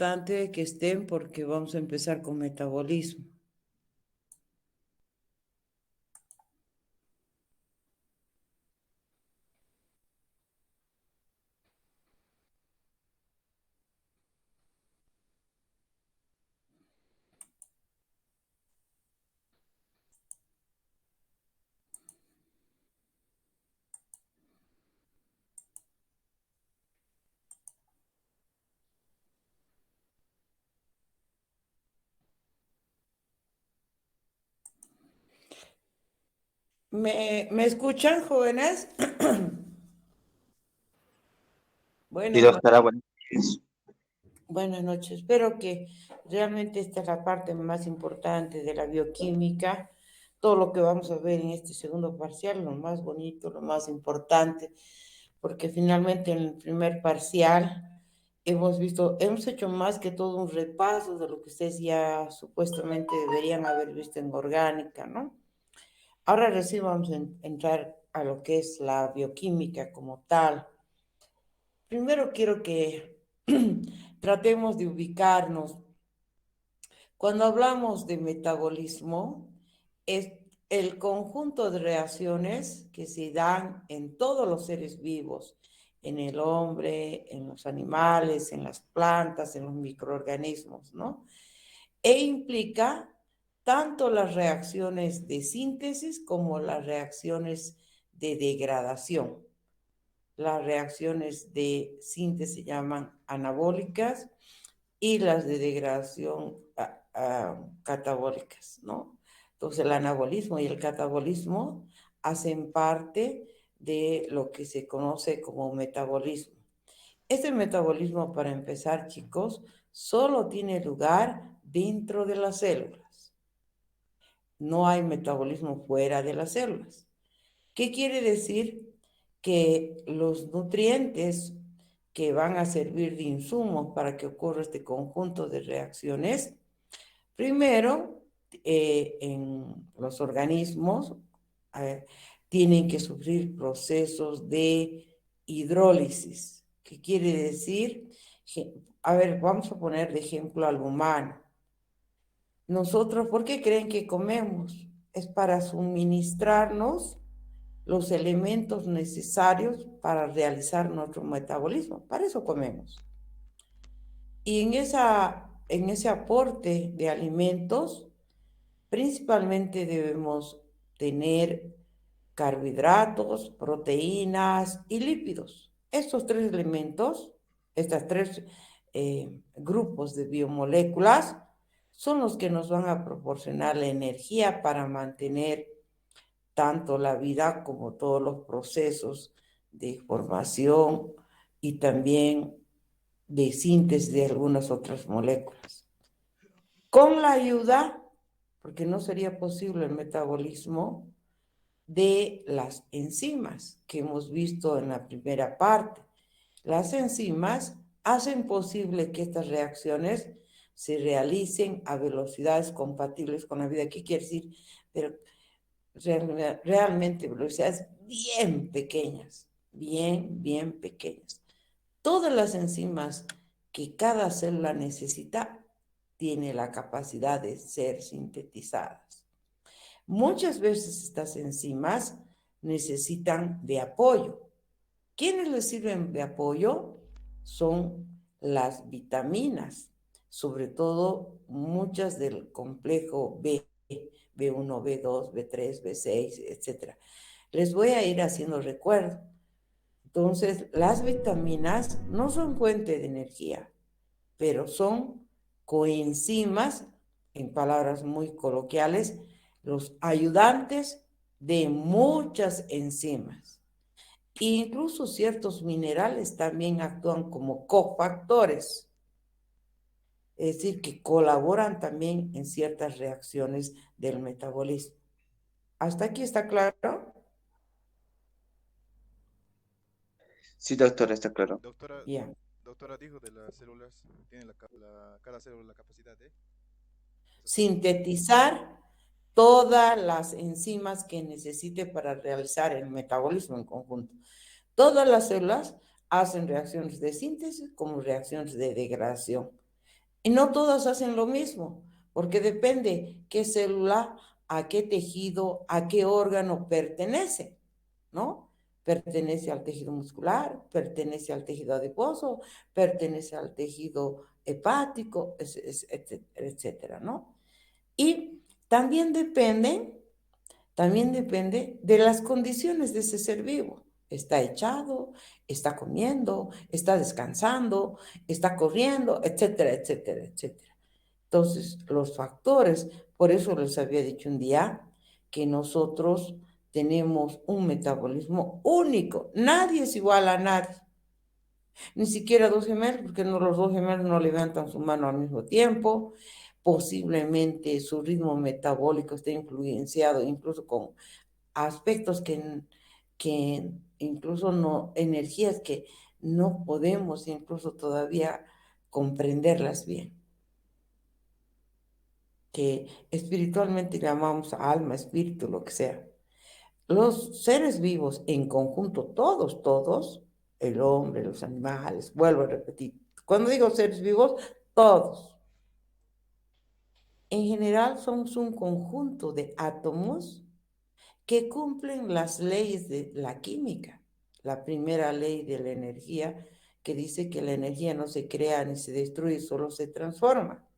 importante que estén porque vamos a empezar con metabolismo. ¿Me escuchan, jóvenes? Sí, Buenas noches. doctora, buenas noches. Buenas noches. Espero que realmente esta es la parte más importante de la bioquímica. Todo lo que vamos a ver en este segundo parcial, lo más bonito, lo más importante, porque finalmente en el primer parcial hemos hecho más que todo un repaso de lo que ustedes ya supuestamente deberían haber visto en orgánica, ¿no? Ahora recién vamos a entrar a lo que es la bioquímica como tal. Primero quiero que tratemos de ubicarnos. Cuando hablamos de metabolismo, es el conjunto de reacciones que se dan en todos los seres vivos, en el hombre, en los animales, en las plantas, en los microorganismos, ¿no? E implica tanto las reacciones de síntesis como las reacciones de degradación. Las reacciones de síntesis se llaman anabólicas y las de degradación catabólicas, ¿no? Entonces el anabolismo y el catabolismo hacen parte de lo que se conoce como metabolismo. Este metabolismo, para empezar, chicos, solo tiene lugar dentro de las células. No hay metabolismo fuera de las células. ¿Qué quiere decir? Que los nutrientes que van a servir de insumos para que ocurra este conjunto de reacciones, primero, en los organismos eh, tienen que sufrir procesos de hidrólisis. ¿Qué quiere decir? A ver, vamos a poner de ejemplo al humano. Nosotros, ¿por qué creen que comemos? Es para suministrarnos los elementos necesarios para realizar nuestro metabolismo. Para eso comemos. Y en ese aporte de alimentos, principalmente debemos tener carbohidratos, proteínas y lípidos. Estos tres elementos, estos tres grupos de biomoléculas, son los que nos van a proporcionar la energía para mantener tanto la vida como todos los procesos de formación y también de síntesis de algunas otras moléculas. Con la ayuda, porque no sería posible el metabolismo, de las enzimas que hemos visto en la primera parte. Las enzimas hacen posible que estas reacciones se realicen a velocidades compatibles con la vida. ¿Qué quiere decir? Pero realmente velocidades bien pequeñas, bien pequeñas. Todas las enzimas que cada célula necesita tiene la capacidad de ser sintetizadas. Muchas veces estas enzimas necesitan de apoyo. ¿Quiénes les sirven de apoyo? Son las vitaminas, sobre todo muchas del complejo B, B1, B2, B3, B6, etc. Les voy a ir haciendo recuerdo. Entonces, las vitaminas no son fuente de energía, pero son coenzimas, en palabras muy coloquiales, los ayudantes de muchas enzimas. E incluso ciertos minerales también actúan como cofactores, es decir, que colaboran también en ciertas reacciones del metabolismo. ¿Hasta aquí está claro? Sí, doctora, está claro. Doctora, Ya. doctora dijo de las células, tiene cada célula la capacidad de Sintetizar todas las enzimas que necesite para realizar el metabolismo en conjunto. Todas las células hacen reacciones de síntesis como reacciones de degradación. Y no todas hacen lo mismo, porque depende qué célula, a qué tejido, a qué órgano pertenece, ¿no? Pertenece al tejido muscular, pertenece al tejido adiposo, pertenece al tejido hepático, etcétera, ¿no? Y también depende de las condiciones de ese ser vivo. Está echado, está comiendo, está descansando, está corriendo, etcétera, etcétera, etcétera. Entonces, los factores, por eso les había dicho un día que nosotros tenemos un metabolismo único. Nadie es igual a nadie. Ni siquiera dos gemelos, porque no, los dos gemelos no levantan su mano al mismo tiempo. Posiblemente su ritmo metabólico esté influenciado incluso con aspectos que incluso no, energías que no podemos incluso todavía comprenderlas bien, que espiritualmente llamamos alma, espíritu, lo que sea. Los seres vivos en conjunto, todos, el hombre, los animales, vuelvo a repetir, cuando digo seres vivos, todos, en general somos un conjunto de átomos que cumplen las leyes de la química. La primera ley de la energía que dice que la energía no se crea ni se destruye, solo se transforma.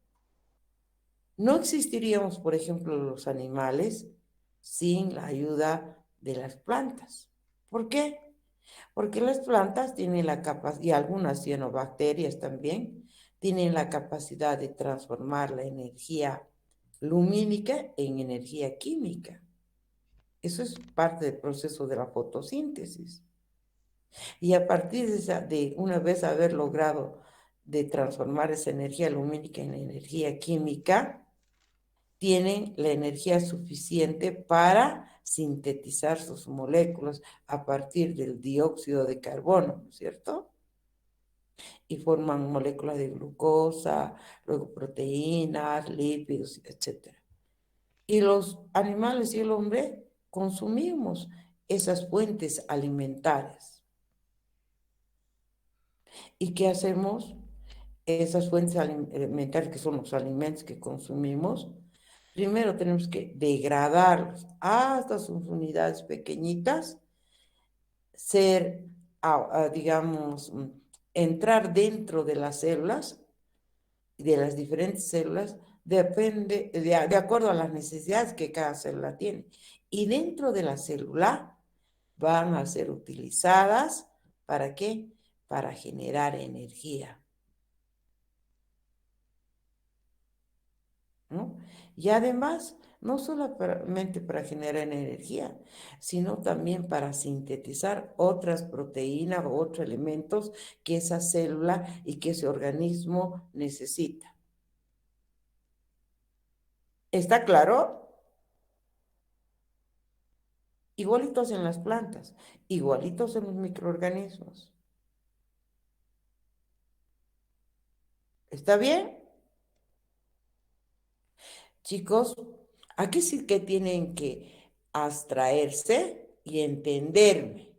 No existiríamos, por ejemplo, los animales sin la ayuda de las plantas. ¿Por qué? Porque las plantas tienen la capacidad, y algunas cianobacterias también, tienen la capacidad de transformar la energía lumínica en energía química. Eso es parte del proceso de la fotosíntesis. Y a partir de una vez haber logrado de transformar esa energía lumínica en energía química, tienen la energía suficiente para sintetizar sus moléculas a partir del dióxido de carbono, ¿no es cierto? Y forman moléculas de glucosa, luego proteínas, lípidos, etc. Y los animales y el hombre consumimos esas fuentes alimentarias. ¿Y qué hacemos? Esas fuentes alimentarias que son los alimentos que consumimos, primero tenemos que degradarlos hasta sus unidades pequeñitas, digamos, entrar dentro de las células, de las diferentes células, depende, de acuerdo a las necesidades que cada célula tiene. Y dentro de la célula van a ser utilizadas, ¿para qué? Para generar energía, ¿no? Y además, no solamente para generar energía, sino también para sintetizar otras proteínas o otros elementos que esa célula y que ese organismo necesita. ¿Está claro? Igualitos en las plantas, igualitos en los microorganismos. ¿Está bien? Chicos, aquí sí que tienen que abstraerse y entenderme.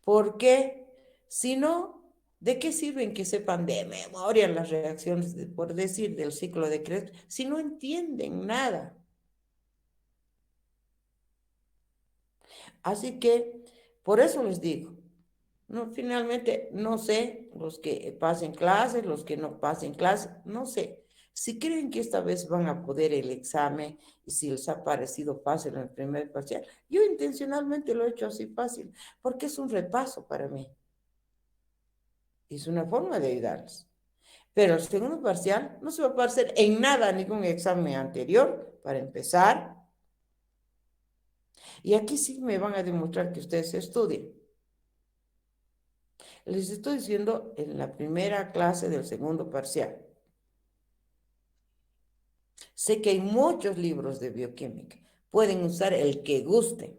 Porque si no, ¿de qué sirven que sepan de memoria las reacciones, por decir, del ciclo de Krebs, si no entienden nada? Así que, por eso les digo, no, finalmente, no sé, los que pasen clases, los que no pasen clases, no sé. Si creen que esta vez van a poder el examen y si les ha parecido fácil en el primer parcial, yo intencionalmente lo he hecho así fácil, porque es un repaso para mí. Es una forma de ayudarles. Pero el segundo parcial no se va a parecer en nada a ningún examen anterior, para empezar. Y aquí sí me van a demostrar que ustedes estudian. Les estoy diciendo en la primera clase del segundo parcial. Sé que hay muchos libros de bioquímica. Pueden usar el que gusten.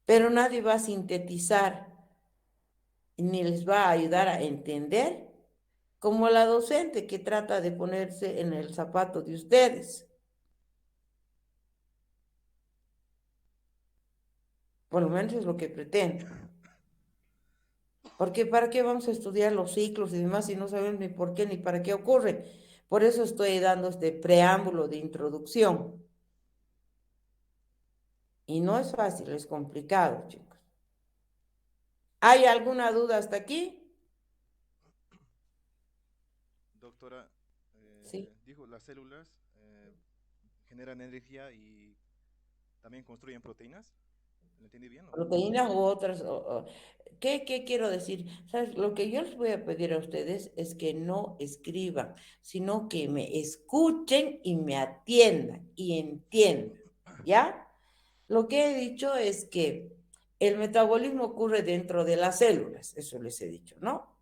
Pero nadie va a sintetizar ni les va a ayudar a entender como la docente que trata de ponerse en el zapato de ustedes. Por lo menos es lo que pretendo. Porque ¿para qué vamos a estudiar los ciclos y demás si no sabemos ni por qué ni para qué ocurre? Por eso estoy dando este preámbulo de introducción. Y no es fácil, es complicado, chicos. ¿Hay alguna duda hasta aquí? Doctora, Sí. dijo las células generan energía y también construyen proteínas. ¿Lo entendí bien o no? Proteínas u otras. ¿Qué quiero decir? ¿Sabes? Lo que yo les voy a pedir a ustedes es que no escriban, sino que me escuchen y me atiendan y entiendan, ¿ya? Lo que he dicho es que el metabolismo ocurre dentro de las células, eso les he dicho, ¿no?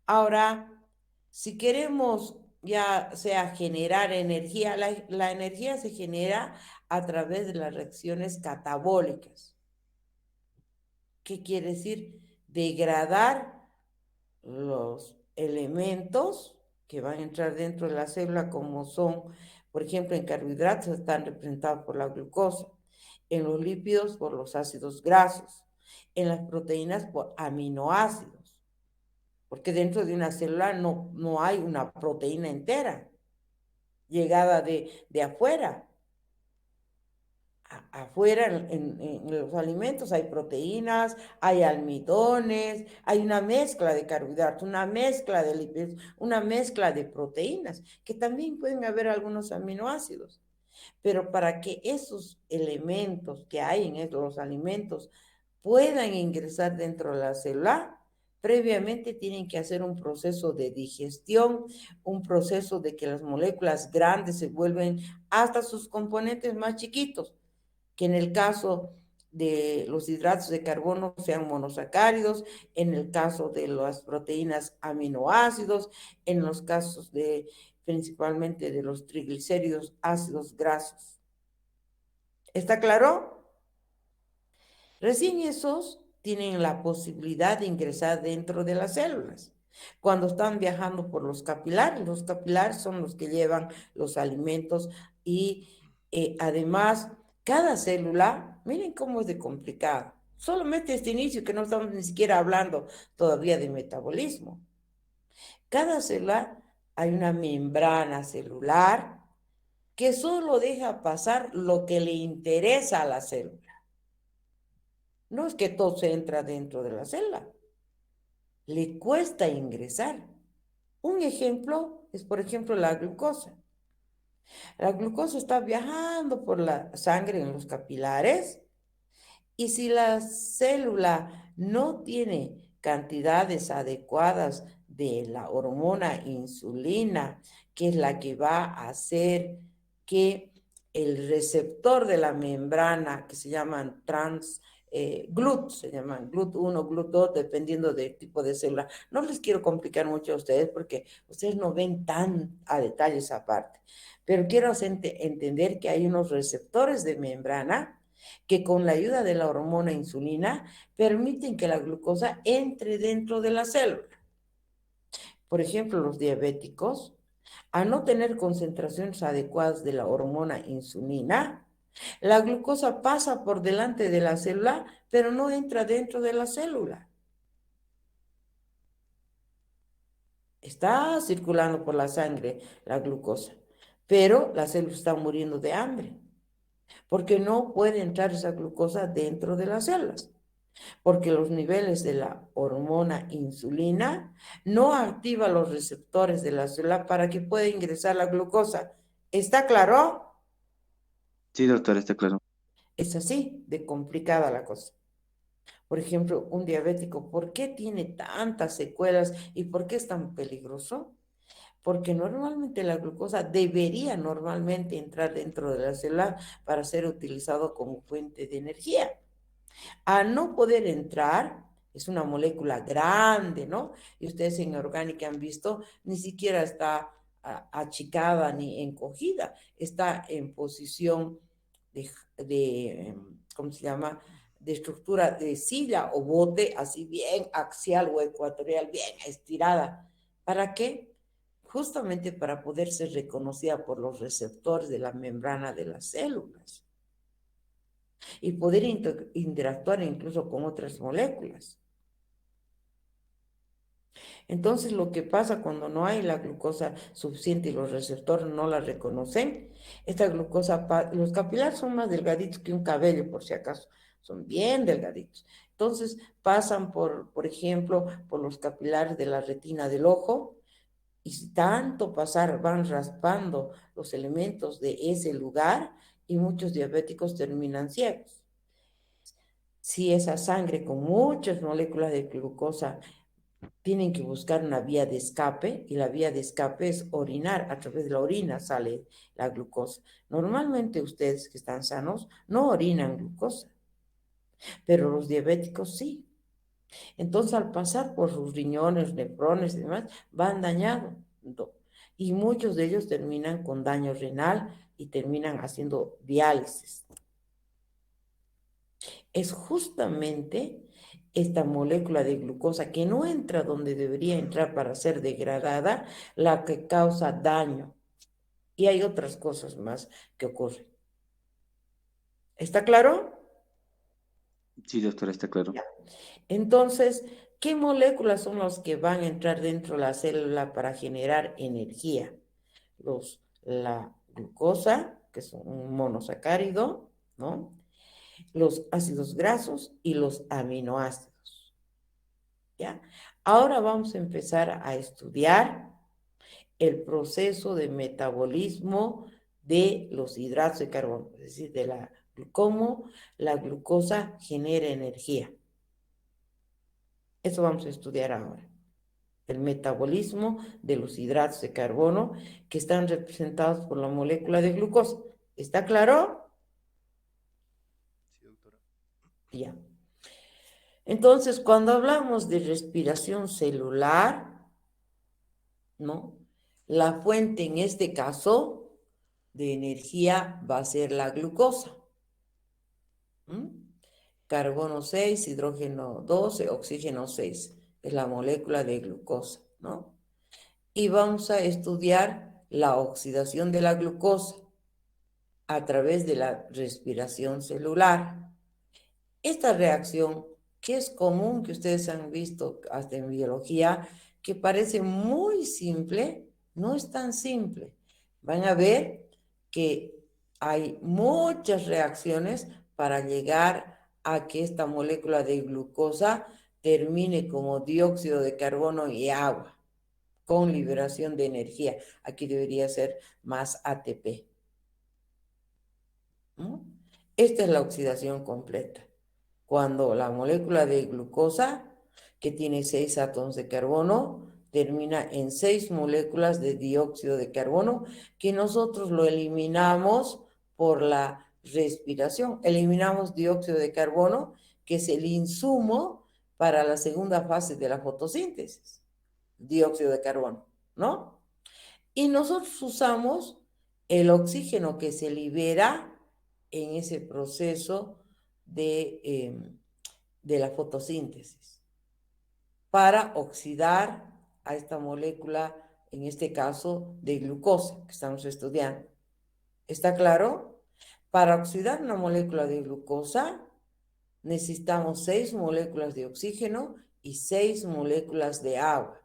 Ahora, si queremos ya sea generar energía, la energía se genera a través de las reacciones catabólicas. ¿Qué quiere decir? Degradar los elementos que van a entrar dentro de la célula, como son, por ejemplo, en carbohidratos están representados por la glucosa, en los lípidos por los ácidos grasos, en las proteínas por aminoácidos, porque dentro de una célula no hay una proteína entera llegada de afuera. Afuera en los alimentos hay proteínas, hay almidones, hay una mezcla de carbohidratos, una mezcla de lípidos, una mezcla de proteínas, que también pueden haber algunos aminoácidos. Pero para que esos elementos que hay en los alimentos puedan ingresar dentro de la célula, previamente tienen que hacer un proceso de digestión, un proceso de que las moléculas grandes se vuelven hasta sus componentes más chiquitos, que en el caso de los hidratos de carbono sean monosacáridos, en el caso de las proteínas aminoácidos, en los casos de principalmente de los triglicéridos ácidos grasos. ¿Está claro? Recién esos tienen la posibilidad de ingresar dentro de las células. Cuando están viajando por los capilares son los que llevan los alimentos y además cada célula, miren cómo es de complicado. Solamente este inicio que no estamos ni siquiera hablando todavía de metabolismo. Cada célula hay una membrana celular que solo deja pasar lo que le interesa a la célula. No es que todo se entra dentro de la célula. Le cuesta ingresar. Un ejemplo es, por ejemplo, la glucosa. La glucosa está viajando por la sangre en los capilares y si la célula no tiene cantidades adecuadas de la hormona insulina, que es la que va a hacer que el receptor de la membrana, que se llaman GLUT, se llaman GLUT1, GLUT2, dependiendo del tipo de célula. No les quiero complicar mucho a ustedes porque ustedes no ven tan a detalle esa parte, pero quiero hacer entender que hay unos receptores de membrana que con la ayuda de la hormona insulina permiten que la glucosa entre dentro de la célula. Por ejemplo, los diabéticos, al no tener concentraciones adecuadas de la hormona insulina, la glucosa pasa por delante de la célula, pero no entra dentro de la célula. Está circulando por la sangre la glucosa, pero la célula está muriendo de hambre, porque no puede entrar esa glucosa dentro de las células, porque los niveles de la hormona insulina no activan los receptores de la célula para que pueda ingresar la glucosa. ¿Está claro? Sí, doctora, está claro. Es así de complicada la cosa. Por ejemplo, un diabético, ¿por qué tiene tantas secuelas y por qué es tan peligroso? Porque normalmente la glucosa debería normalmente entrar dentro de la célula para ser utilizado como fuente de energía. Al no poder entrar, es una molécula grande, ¿no? Y ustedes en orgánica han visto, ni siquiera está achicada ni encogida, está en posición ¿cómo se llama? De estructura de silla o bote, así bien axial o ecuatorial, bien estirada. ¿Para qué? Justamente para poder ser reconocida por los receptores de la membrana de las células y poder interactuar incluso con otras moléculas. Entonces, lo que pasa cuando no hay la glucosa suficiente y los receptores no la reconocen, esta glucosa, los capilares son más delgaditos que un cabello, por si acaso, son bien delgaditos. Entonces, pasan por ejemplo, por los capilares de la retina del ojo, y si tanto pasar, van raspando los elementos de ese lugar y muchos diabéticos terminan ciegos. Si esa sangre con muchas moléculas de glucosa tienen que buscar una vía de escape, y la vía de escape es orinar. A través de la orina sale la glucosa. Normalmente ustedes que están sanos no orinan glucosa, pero los diabéticos sí. Entonces, al pasar por sus riñones, nefrones y demás, van dañando. Y muchos de ellos terminan con daño renal y terminan haciendo diálisis. Es justamente esta molécula de glucosa que no entra donde debería entrar para ser degradada, la que causa daño. Y hay otras cosas más que ocurren. ¿Está claro? Sí, doctora, está claro. Ya. Entonces, ¿qué moléculas son las que van a entrar dentro de la célula para generar energía? La glucosa, que es un monosacárido, ¿no? Los ácidos grasos y los aminoácidos. ¿Ya? Ahora vamos a empezar a estudiar el proceso de metabolismo de los hidratos de carbono, es decir, cómo la glucosa genera energía. Eso vamos a estudiar ahora. El metabolismo de los hidratos de carbono que están representados por la molécula de glucosa. ¿Está claro? Sí, doctora. Ya. Entonces, cuando hablamos de respiración celular, ¿no? La fuente en este caso de energía va a ser la glucosa. Carbono 6, hidrógeno 12, oxígeno 6. Es la molécula de glucosa, ¿no? Y vamos a estudiar la oxidación de la glucosa a través de la respiración celular. Esta reacción, que es común, que ustedes han visto hasta en biología, que parece muy simple, no es tan simple. Van a ver que hay muchas reacciones para llegar a que esta molécula de glucosa termine como dióxido de carbono y agua, con liberación de energía. Aquí debería ser más ATP. ¿No? Esta es la oxidación completa. Cuando la molécula de glucosa, que tiene 6 átomos de carbono, termina en 6 moléculas de dióxido de carbono, que nosotros lo eliminamos por la respiración. Eliminamos dióxido de carbono, que es el insumo para la segunda fase de la fotosíntesis. Dióxido de carbono, ¿no? Y nosotros usamos el oxígeno que se libera en ese proceso de la fotosíntesis para oxidar a esta molécula, en este caso de glucosa que estamos estudiando. ¿Está claro? Para oxidar una molécula de glucosa necesitamos 6 moléculas de oxígeno y 6 moléculas de agua.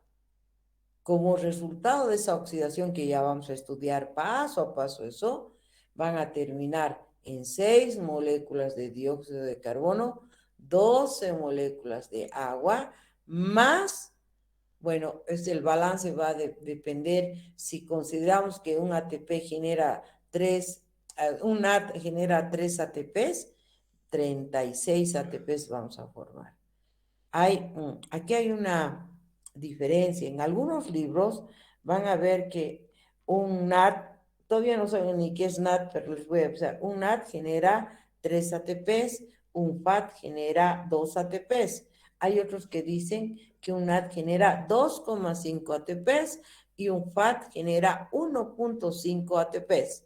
Como resultado de esa oxidación que ya vamos a estudiar paso a paso, eso van a terminar en 6 moléculas de dióxido de carbono, 12 moléculas de agua, más, bueno, el balance va a depender si consideramos que un ATP genera 3, un NAT genera 3 ATPs, 36 ATPs vamos a formar. Aquí hay una diferencia. En algunos libros van a ver que un NAT, todavía no saben ni qué es NAT, pero les voy a avisar, un NAT genera 3 ATPs, un FAT genera 2 ATPs. Hay otros que dicen que un NAT genera 2,5 ATPs y un FAT genera 1,5 ATPs,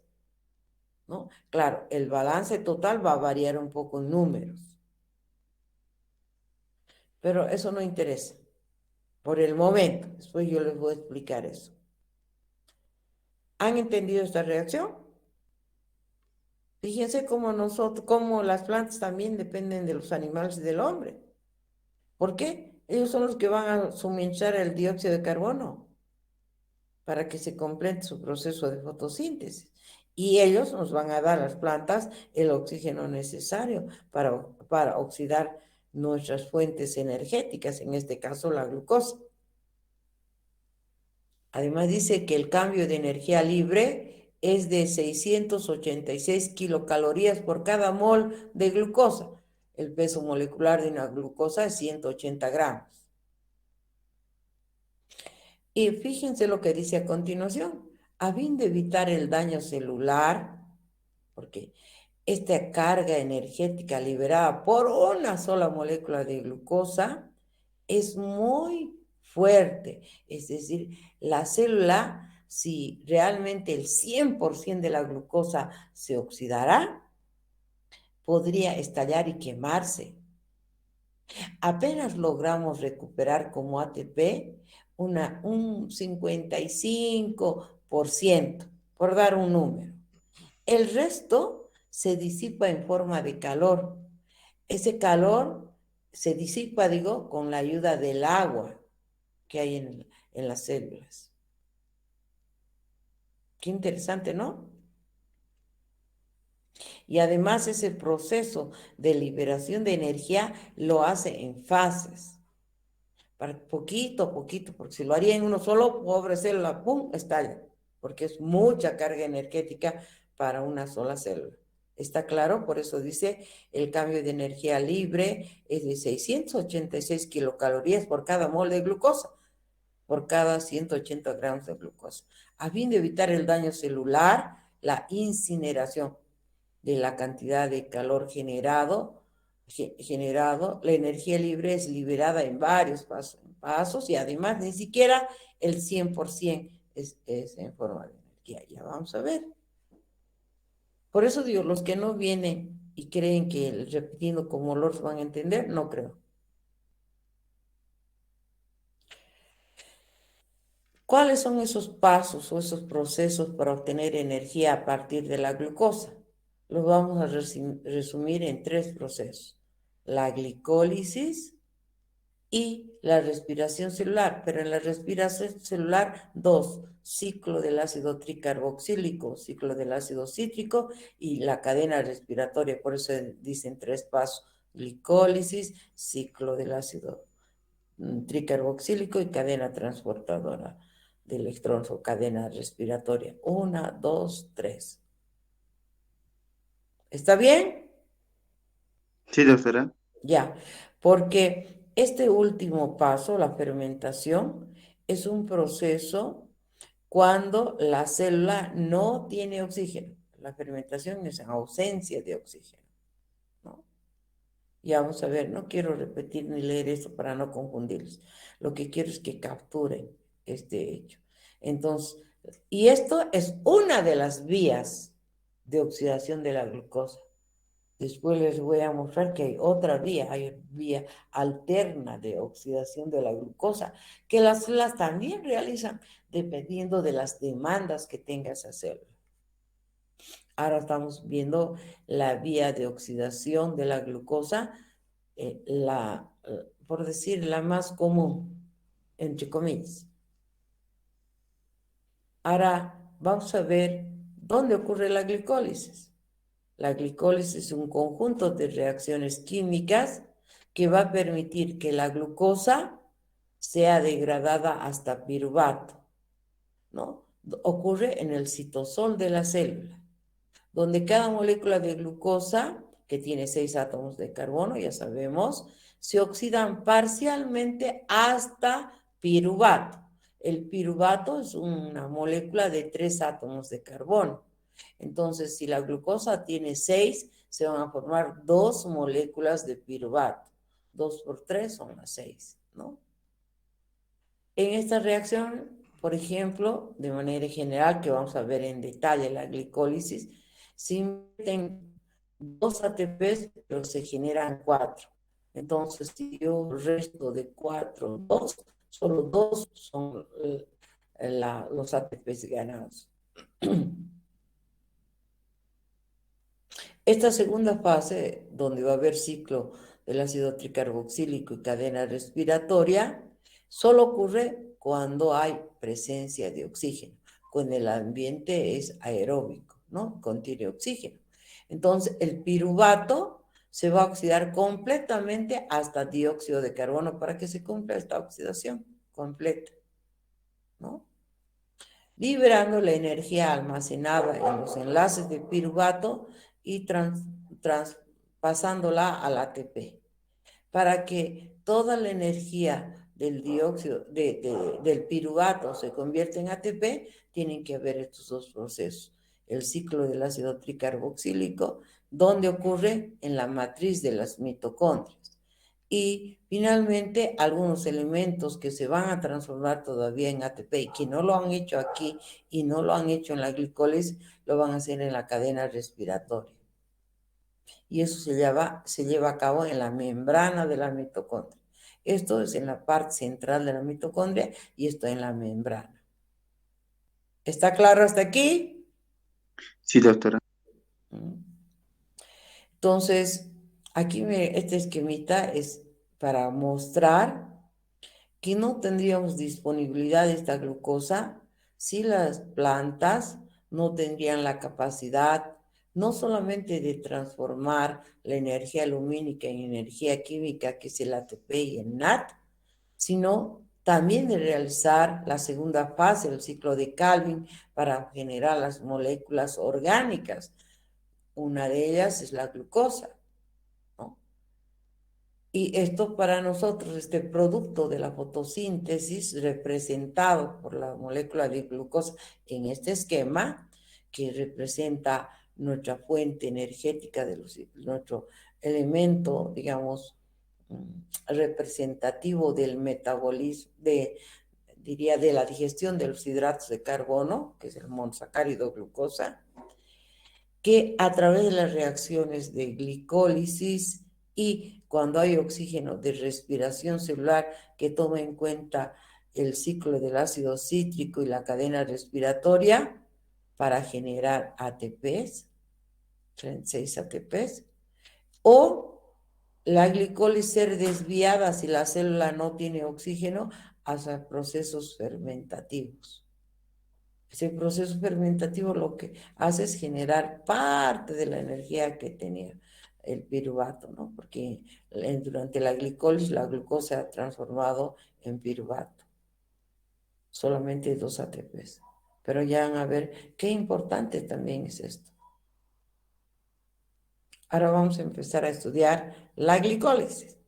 ¿no? Claro, el balance total va a variar un poco en números, pero eso no interesa por el momento. Después yo les voy a explicar eso. ¿Han entendido esta reacción? Fíjense cómo las plantas también dependen de los animales y del hombre. ¿Por qué? Ellos son los que van a suministrar el dióxido de carbono para que se complete su proceso de fotosíntesis. Y ellos nos van a dar a las plantas el oxígeno necesario para oxidar nuestras fuentes energéticas, en este caso la glucosa. Además dice que el cambio de energía libre es de 686 kilocalorías por cada mol de glucosa. El peso molecular de una glucosa es 180 gramos. Y fíjense lo que dice a continuación. A fin de evitar el daño celular, porque esta carga energética liberada por una sola molécula de glucosa es muy fuerte. Es decir, la célula, si realmente el 100% de la glucosa se oxidará, podría estallar y quemarse. Apenas logramos recuperar como ATP un 55%, por dar un número. El resto se disipa en forma de calor. Ese calor se disipa, digo, con la ayuda del agua que hay en las células. Qué interesante, ¿no? Y además ese proceso de liberación de energía lo hace en fases. Para poquito a poquito, porque si lo haría en uno solo, pobre célula, ¡pum!, estalla, porque es mucha carga energética para una sola célula. ¿Está claro? Por eso dice, el cambio de energía libre es de 686 kilocalorías por cada mol de glucosa, por cada 180 gramos de glucosa. A fin de evitar el daño celular, la incineración de la cantidad de calor generado, la energía libre es liberada en varios pasos y además ni siquiera el 100% es en forma de energía. Ya vamos a ver. Por eso digo, los que no vienen y creen que repitiendo como los van a entender, no creo. ¿Cuáles son esos pasos o esos procesos para obtener energía a partir de la glucosa? Los vamos a resumir en 3 procesos. La glicólisis y la respiración celular, pero en la respiración celular 2, ciclo del ácido tricarboxílico, ciclo del ácido cítrico y la cadena respiratoria, por eso dicen 3 pasos, glicólisis, ciclo del ácido tricarboxílico y cadena transportadora de electrones o cadena respiratoria. 1, 2, 3. ¿Está bien? Sí, doctora. Ya, porque este último paso, la fermentación, es un proceso cuando la célula no tiene oxígeno. La fermentación es en ausencia de oxígeno, ¿no? Ya vamos a ver, no quiero repetir ni leer eso para no confundirlos. Lo que quiero es que capturen este hecho. Entonces, y esto es una de las vías de oxidación de la glucosa. Después les voy a mostrar que hay otra vía, hay vía alterna de oxidación de la glucosa, que las células también realizan dependiendo de las demandas que tenga esa célula. Ahora estamos viendo la vía de oxidación de la glucosa, por decir, la más común, entre comillas. Ahora vamos a ver dónde ocurre la glicólisis. La glicólisis es un conjunto de reacciones químicas que va a permitir que la glucosa sea degradada hasta piruvato, ¿no? Ocurre en el citosol de la célula, donde cada molécula de glucosa, que tiene 6 átomos de carbono, ya sabemos, se oxidan parcialmente hasta piruvato. El piruvato es una molécula de 3 átomos de carbono. Entonces, si la glucosa tiene 6, se van a formar 2 moléculas de piruvato. 2 por 3 son las 6, ¿no? En esta reacción, por ejemplo, de manera general, que vamos a ver en detalle la glicólisis, se invierten 2 ATPs, pero se generan 4. Entonces, si yo resto de 4, 2, solo 2 son los ATPs ganados. Esta segunda fase, donde va a haber ciclo del ácido tricarboxílico y cadena respiratoria, solo ocurre cuando hay presencia de oxígeno, cuando el ambiente es aeróbico, ¿no? Contiene oxígeno. Entonces, el piruvato se va a oxidar completamente hasta dióxido de carbono para que se cumpla esta oxidación completa, ¿no? Liberando la energía almacenada en los enlaces de piruvato y traspasándola al ATP, para que toda la energía del dióxido del piruvato se convierta en ATP, tienen que haber estos dos procesos. El ciclo del ácido tricarboxílico, donde ocurre en la matriz de las mitocondrias. Y finalmente, algunos elementos que se van a transformar todavía en ATP y que no lo han hecho aquí y no lo han hecho en la glicólisis, lo van a hacer en la cadena respiratoria. Y eso se lleva a cabo en la membrana de la mitocondria. Esto es en la parte central de la mitocondria y esto en la membrana. ¿Está claro hasta aquí? Sí, doctora. Entonces, aquí este esquemita es para mostrar que no tendríamos disponibilidad de esta glucosa si las plantas no tendrían la capacidad no solamente de transformar la energía lumínica en energía química, que es el ATP y el NAT, sino también de realizar la segunda fase del ciclo de Calvin para generar las moléculas orgánicas. Una de ellas es la glucosa, ¿no? Y esto para nosotros, este producto de la fotosíntesis representado por la molécula de glucosa en este esquema, que representa nuestra fuente energética, nuestro elemento, digamos, representativo del metabolismo, diría, de la digestión de los hidratos de carbono, que es el monosacárido glucosa, que a través de las reacciones de glicólisis y cuando hay oxígeno de respiración celular que toma en cuenta el ciclo del ácido cítrico y la cadena respiratoria para generar ATPs, 36 ATPs, o la glicólisis ser desviada si la célula no tiene oxígeno hacia procesos fermentativos. Ese proceso fermentativo lo que hace es generar parte de la energía que tenía el piruvato, ¿no? Porque durante la glicólisis la glucosa se ha transformado en piruvato. Solamente 2 ATPs. Pero ya van a ver qué importante también es esto. Ahora vamos a empezar a estudiar la glicólisis.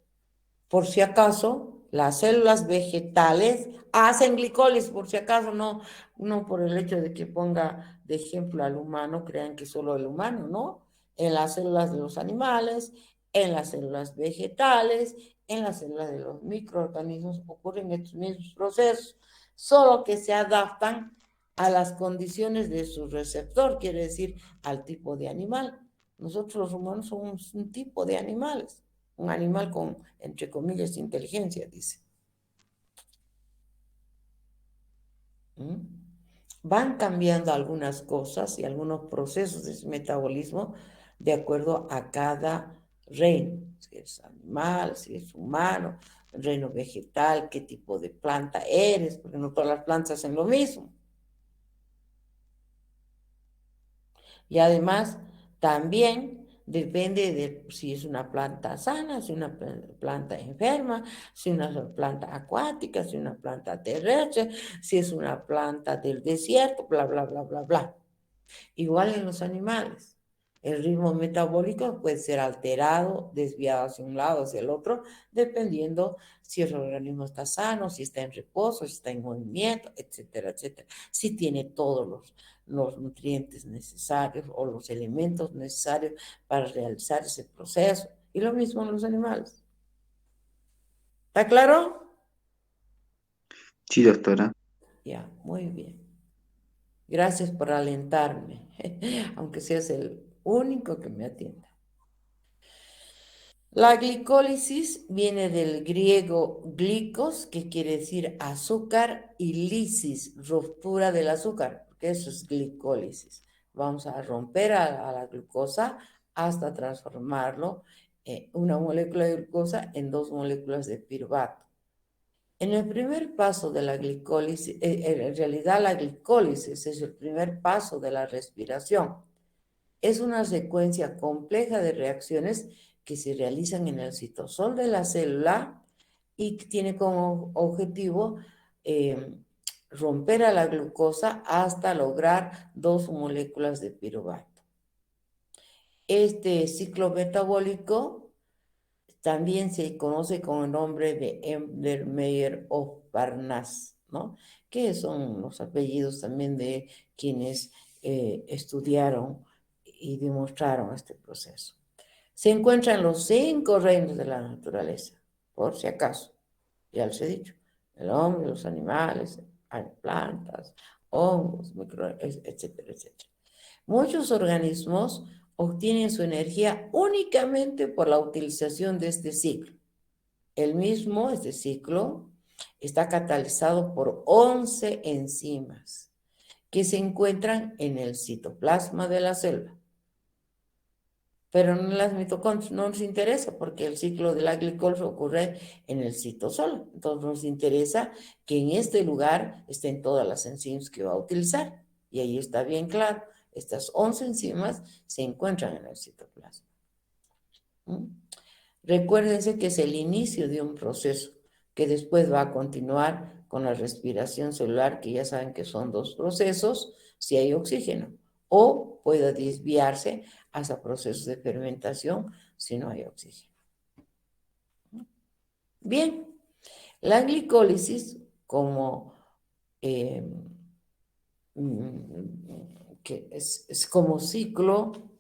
Por si acaso, las células vegetales hacen glicólisis, por si acaso, no por el hecho de que ponga de ejemplo al humano, crean que solo el humano, ¿no? En las células de los animales, en las células vegetales, en las células de los microorganismos ocurren estos mismos procesos, solo que se adaptan a las condiciones de su receptor, quiere decir al tipo de animal. Nosotros los humanos somos un tipo de animales. Un animal con, entre comillas, inteligencia, dice. Van cambiando algunas cosas y algunos procesos de su metabolismo de acuerdo a cada reino. Si es animal, si es humano, reino vegetal, qué tipo de planta eres, porque no todas las plantas hacen lo mismo. Y además, también depende de si es una planta sana, si es una planta enferma, si es una planta acuática, si es una planta terrestre, si es una planta del desierto, bla, bla, bla, bla, bla. Igual en los animales. El ritmo metabólico puede ser alterado, desviado hacia un lado, hacia el otro, dependiendo si el organismo está sano, si está en reposo, si está en movimiento, etcétera, etcétera. Si tiene todos los nutrientes necesarios o los elementos necesarios para realizar ese proceso. Y lo mismo en los animales. ¿Está claro? Sí, doctora. Ya, muy bien. Gracias por alentarme, aunque seas el único que me atienda. La glicólisis viene del griego glicos, que quiere decir azúcar, y lisis, ruptura del azúcar, porque eso es glicólisis. Vamos a romper a la glucosa hasta transformarlo una molécula de glucosa en 2 moléculas de piruvato. En el primer paso de la glicólisis, en realidad la glicólisis es el primer paso de la respiración. Es una secuencia compleja de reacciones que se realizan en el citosol de la célula y que tiene como objetivo romper a la glucosa hasta lograr 2 moléculas de piruvato. Este ciclo metabólico también se conoce con el nombre de Embden-Meier-Parnasse, ¿no? Que son los apellidos también de quienes estudiaron y demostraron este proceso. Se encuentran los 5 reinos de la naturaleza, por si acaso, ya les he dicho, el hombre, los animales, hay plantas, hongos, etcétera, etcétera. Muchos organismos obtienen su energía únicamente por la utilización de este ciclo. El mismo, este ciclo, está catalizado por 11 enzimas que se encuentran en el citoplasma de la célula. Pero en las mitocondrias no nos interesa porque el ciclo de la glicólisis ocurre en el citosol. Entonces nos interesa que en este lugar estén todas las enzimas que va a utilizar. Y ahí está bien claro. Estas 11 enzimas se encuentran en el citoplasma. Recuérdense que es el inicio de un proceso que después va a continuar con la respiración celular, que ya saben que son 2 procesos, si hay oxígeno, o puede desviarse hacia procesos de fermentación si no hay oxígeno. Bien, la glicólisis como que es como ciclo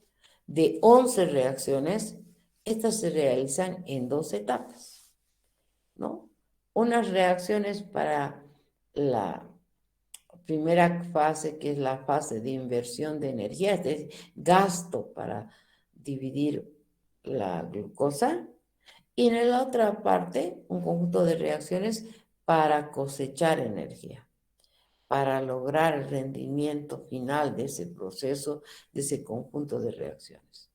de 11 reacciones. Estas se realizan en 2 etapas, ¿no? Unas reacciones para la primera fase, que es la fase de inversión de energía, es decir, gasto para dividir la glucosa, y en la otra parte, un conjunto de reacciones para cosechar energía, para lograr el rendimiento final de ese proceso, de ese conjunto de reacciones.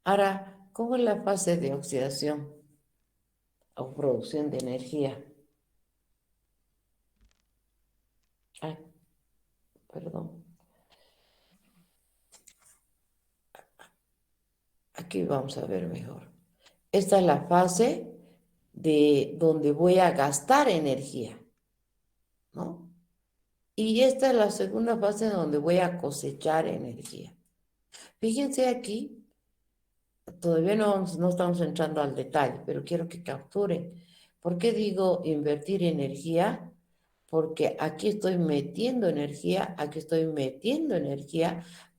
Ahora, ¿cómo es la fase de oxidación o producción de energía? Ay, perdón. Aquí vamos a ver mejor. Esta es la fase de donde voy a gastar energía, ¿no? Y esta es la segunda fase donde voy a cosechar energía. Fíjense aquí, todavía no estamos entrando al detalle, pero quiero que capturen. ¿Por qué digo invertir energía? Porque aquí estoy metiendo energía,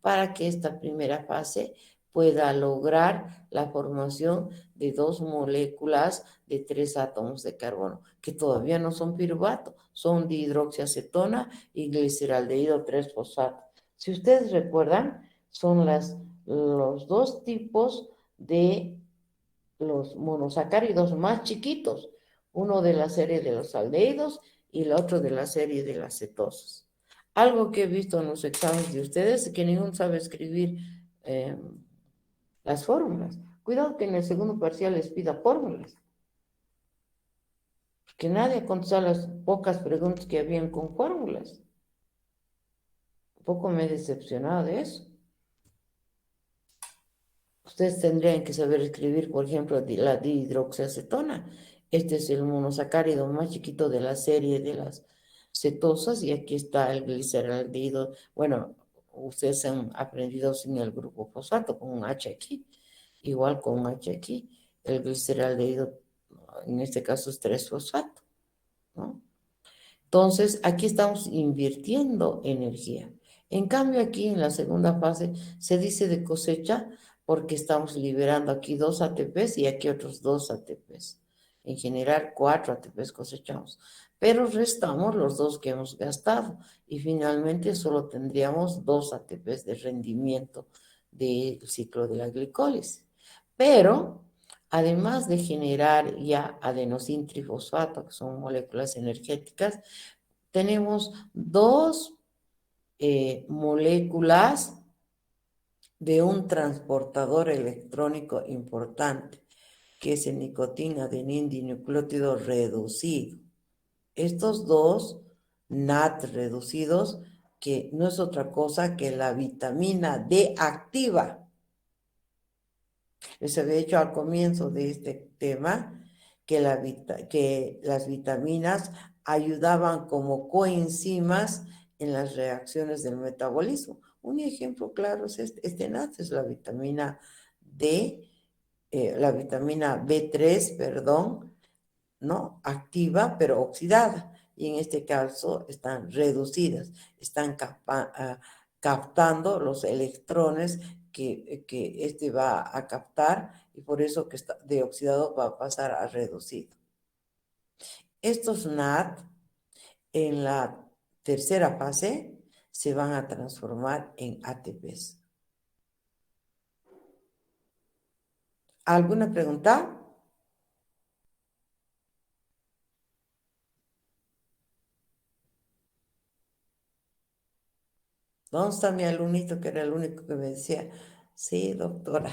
para que esta primera fase pueda lograr la formación de 2 moléculas de 3 átomos de carbono, que todavía no son piruvato, son dihidroxiacetona y gliceraldehído 3-fosfato. Si ustedes recuerdan, son los 2 tipos de los monosacáridos más chiquitos, uno de la serie de los aldehídos y el otro de la serie de las cetosas. Algo que he visto en los exámenes de ustedes es que ninguno sabe escribir las fórmulas. Cuidado que en el segundo parcial les pida fórmulas, porque nadie ha contestado las pocas preguntas que habían con fórmulas. Un poco me he decepcionado de eso. Ustedes tendrían que saber escribir, por ejemplo, la dihidroxiacetona. Este es el monosacárido más chiquito de la serie de las cetosas y aquí está el gliceraldehído. Bueno, ustedes han aprendido sin el grupo fosfato con un H aquí, igual con un H aquí. El gliceraldehído, en este caso, es 3-fosfato, ¿no? Entonces, aquí estamos invirtiendo energía. En cambio, aquí en la segunda fase se dice de cosecha porque estamos liberando aquí 2 ATPs y aquí otros 2 ATPs. En general, 4 ATPs cosechamos, pero restamos los 2 que hemos gastado y finalmente solo tendríamos 2 ATPs de rendimiento del ciclo de la glicólisis. Pero, además de generar ya adenosín trifosfato, que son moléculas energéticas, tenemos 2 moléculas de un transportador electrónico importante, que es el nicotina-adenin-dinucleótido reducido. Estos dos NAT reducidos, que no es otra cosa que la vitamina D activa. Les había dicho al comienzo de este tema que las vitaminas ayudaban como coenzimas en las reacciones del metabolismo. Un ejemplo claro es este NAT, es la vitamina D, la vitamina B3, perdón, ¿no? Activa, pero oxidada. Y en este caso están reducidas, están captando los electrones que este va a captar, y por eso que está de oxidado va a pasar a reducido. Estos NAD en la tercera fase se van a transformar en ATPs. ¿Alguna pregunta? ¿Dónde está mi alumnito, que era el único que me decía, sí, doctora?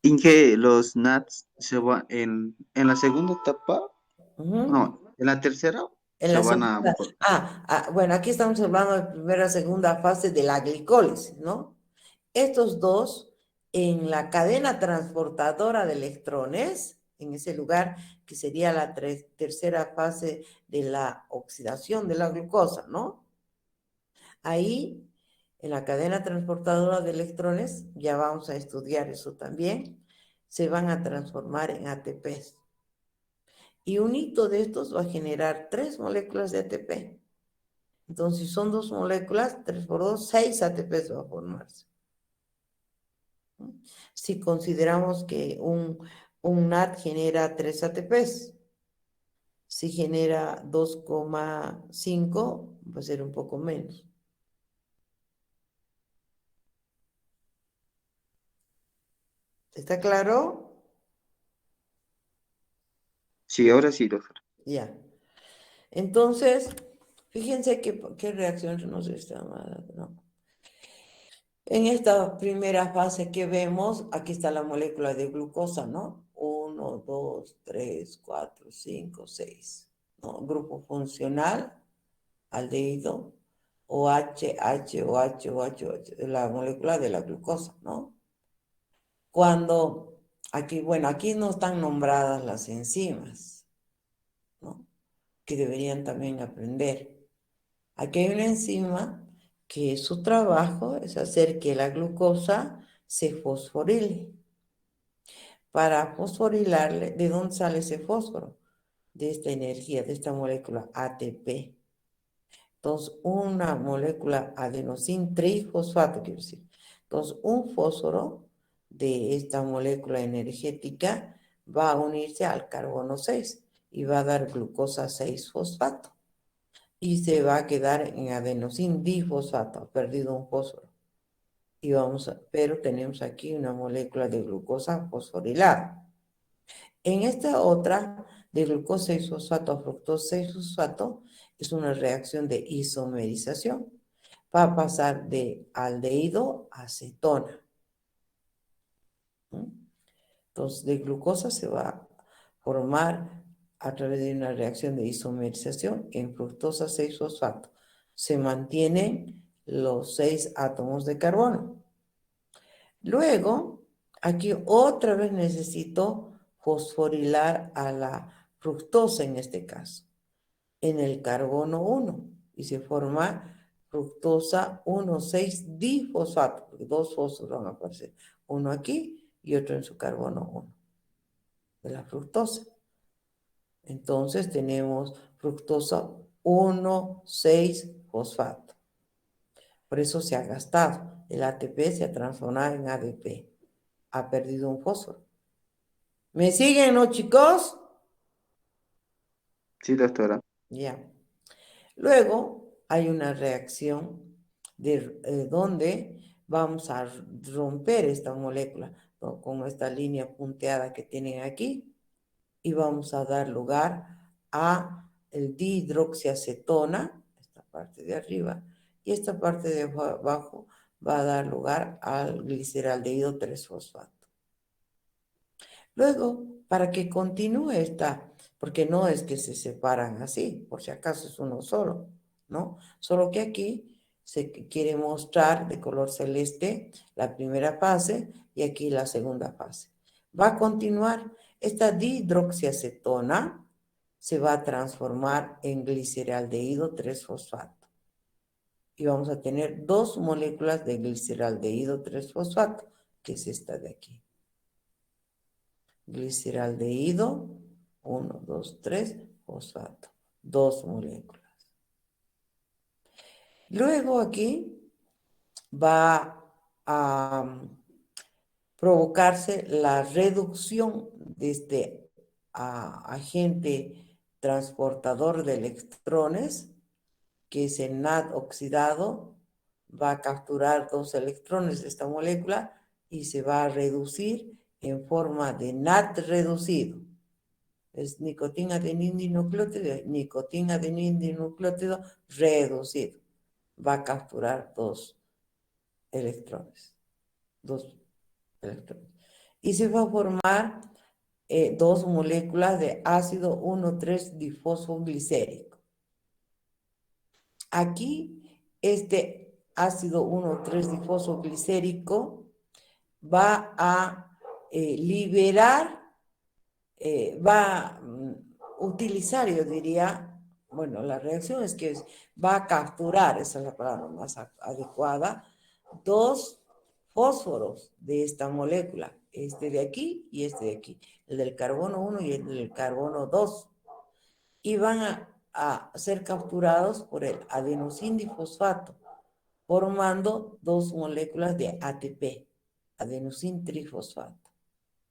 ¿En que los NATs se van en la segunda etapa? Ujú. No, en la tercera En se la van a... segunda, bueno, aquí estamos hablando de primera, segunda fase de la glicólisis, ¿no? Estos dos, en la cadena transportadora de electrones, en ese lugar que sería la tercera fase de la oxidación de la glucosa, ¿no? Ahí, en la cadena transportadora de electrones, ya vamos a estudiar eso también, se van a transformar en ATPs. Y un hito de estos va a generar 3 moléculas de ATP. Entonces, si son 2 moléculas, 3 por 2, 6 ATPs va a formarse. Si consideramos que un NAT genera 3 ATPs, si genera 2,5, va a ser un poco menos. ¿Está claro? Sí, ahora sí, doctor. Ya. Entonces, fíjense qué reacción nos está ¿no? En esta primera fase que vemos, aquí está la molécula de glucosa, ¿no? 1, 2, 3, 4, 5, 6. ¿No? Grupo funcional, aldehído, OH, H, OH, OH, OH, la molécula de la glucosa, ¿no? Cuando, aquí, bueno, aquí no están nombradas las enzimas, ¿no? Que deberían también aprender. Aquí hay una enzima que su trabajo es hacer que la glucosa se fosforile. Para fosforilarle, ¿de dónde sale ese fósforo? De esta energía, de esta molécula ATP. Entonces, una molécula adenosin trifosfato, quiero decir. Entonces, un fósforo de esta molécula energética va a unirse al carbono 6 y va a dar glucosa 6-fosfato. Y se va a quedar en adenosin difosfato, ha perdido un fósforo. Y pero tenemos aquí una molécula de glucosa fosforilada. En esta otra, de glucosa 6-fosfato a fructosa 6-fosfato, es una reacción de isomerización. Va a pasar de aldehído a cetona. Entonces, de glucosa se va a formar a través de una reacción de isomerización en fructosa 6-fosfato. Se mantienen los 6 átomos de carbono. Luego, aquí otra vez necesito fosforilar a la fructosa en este caso, en el carbono 1, y se forma fructosa 1,6-difosfato, porque 2 fósforos van a aparecer, uno aquí y otro en su carbono 1 de la fructosa. Entonces tenemos fructosa 1,6-fosfato. Por eso se ha gastado. El ATP se ha transformado en ADP. Ha perdido un fósforo. ¿Me siguen, no, chicos? Sí, doctora. Ya. Luego hay una reacción donde vamos a romper esta molécula, ¿no? Con esta línea punteada que tienen aquí, y vamos a dar lugar a el dihidroxiacetona, esta parte de arriba, y esta parte de abajo va a dar lugar al gliceraldehído 3-fosfato. Luego, para que continúe porque no es que se separan así, por si acaso es uno solo, ¿no? Solo que aquí se quiere mostrar de color celeste la primera fase y aquí la segunda fase. Va a continuar, esta dihidroxiacetona se va a transformar en gliceraldehído 3-fosfato. Y vamos a tener dos moléculas de gliceraldehído 3-fosfato, que es esta de aquí. Gliceraldehído, 1, 2, 3, fosfato, dos moléculas. Luego aquí va a provocarse la reducción de este agente transportador de electrones, que es el NAD oxidado, va a capturar dos electrones de esta molécula y se va a reducir en forma de NAD reducido. Es nicotina adenina-dinucleótido reducido. Va a capturar dos electrones. Y se va a formar dos moléculas de ácido 1,3-difosfoglicérico. Aquí, este ácido 1,3-difosfoglicérico va a liberar, va a utilizar, yo diría, bueno, la reacción es que va a capturar, esa es la palabra más adecuada, dos fósforos de esta molécula, este de aquí y este de aquí, el del carbono 1 y el del carbono 2, y van a ser capturados por el adenosindifosfato, formando dos moléculas de ATP, adenosín trifosfato.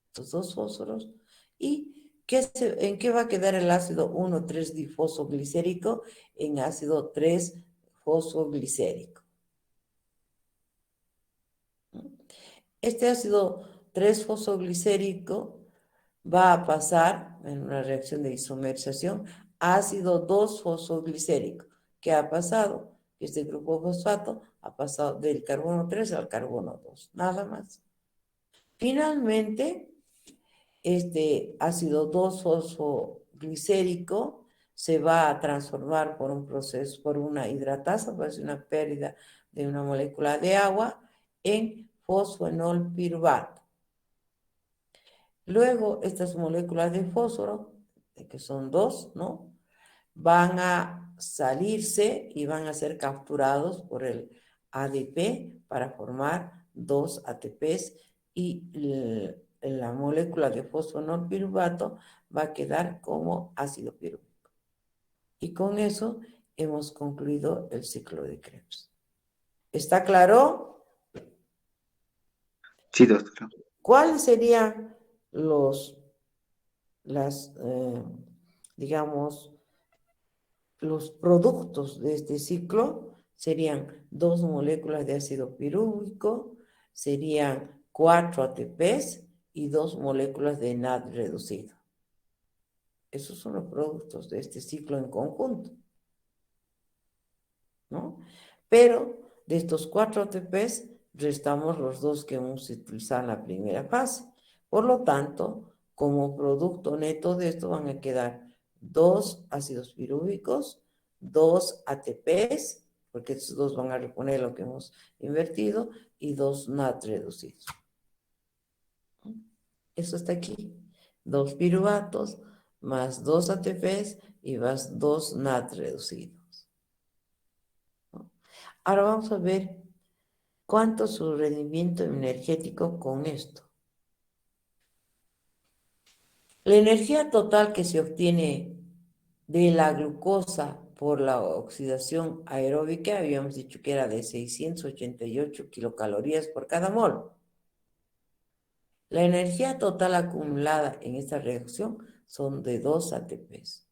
Estos dos fósforos. ¿Y en qué va a quedar el ácido 1,3-difosfoglicérico? En ácido 3-fosfoglicérico. Este ácido 3-fosfoglicérico va a pasar en una reacción de isomerización a ácido 2-fosfoglicérico. ¿Qué ha pasado? Este grupo fosfato ha pasado del carbono 3 al carbono 2, nada más. Finalmente, este ácido 2-fosfoglicérico se va a transformar por un proceso, por una hidratasa, pues una pérdida de una molécula de agua, en fosfenol piruvato. Luego, estas moléculas de fósforo, que son dos, ¿no?, van a salirse y van a ser capturados por el ADP para formar dos ATPs y la molécula de fosfonol piruvato va a quedar como ácido pirúvico. Y con eso hemos concluido el ciclo de Krebs. ¿Está claro? Sí, doctora. ¿Cuáles serían digamos, los productos de este ciclo? Serían dos moléculas de ácido pirúvico, serían 4 ATPs y dos moléculas de NAD reducido. Esos son los productos de este ciclo en conjunto, ¿no? Pero de estos 4 ATPs restamos los dos que hemos utilizado en la primera fase. Por lo tanto, como producto neto de esto van a quedar dos ácidos pirúvicos, dos ATPs, porque estos dos van a reponer lo que hemos invertido, y dos NAD reducidos. Eso está aquí. Dos piruvatos más dos ATPs y más dos NAD reducidos. Ahora vamos a ver cuánto es su rendimiento energético con esto. La energía total que se obtiene de la glucosa por la oxidación aeróbica, habíamos dicho que era de 688 kilocalorías por cada mol. La energía total acumulada en esta reacción son de 2 ATPs,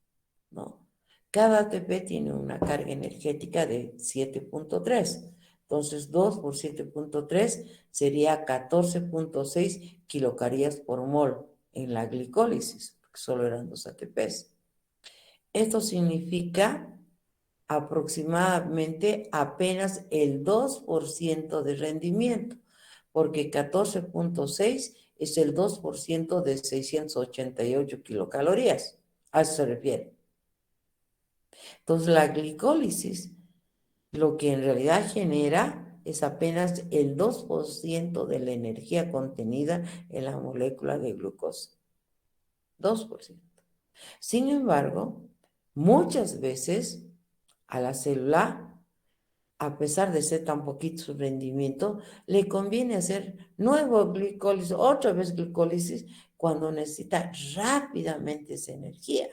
¿no? Cada ATP tiene una carga energética de 7.3. Entonces, 2 por 7.3 sería 14.6 kilocalorías por mol en la glicólisis, porque solo eran 2 ATPs. Esto significa aproximadamente apenas el 2% de rendimiento, porque 14.6 es el 2% de 688 kilocalorías. A eso se refiere. Entonces, la glicólisis lo que en realidad genera es apenas el 2% de la energía contenida en la molécula de glucosa. 2%. Sin embargo, muchas veces a la célula, a pesar de ser tan poquito su rendimiento, le conviene hacer nuevo glicólisis, otra vez glicólisis, cuando necesita rápidamente esa energía.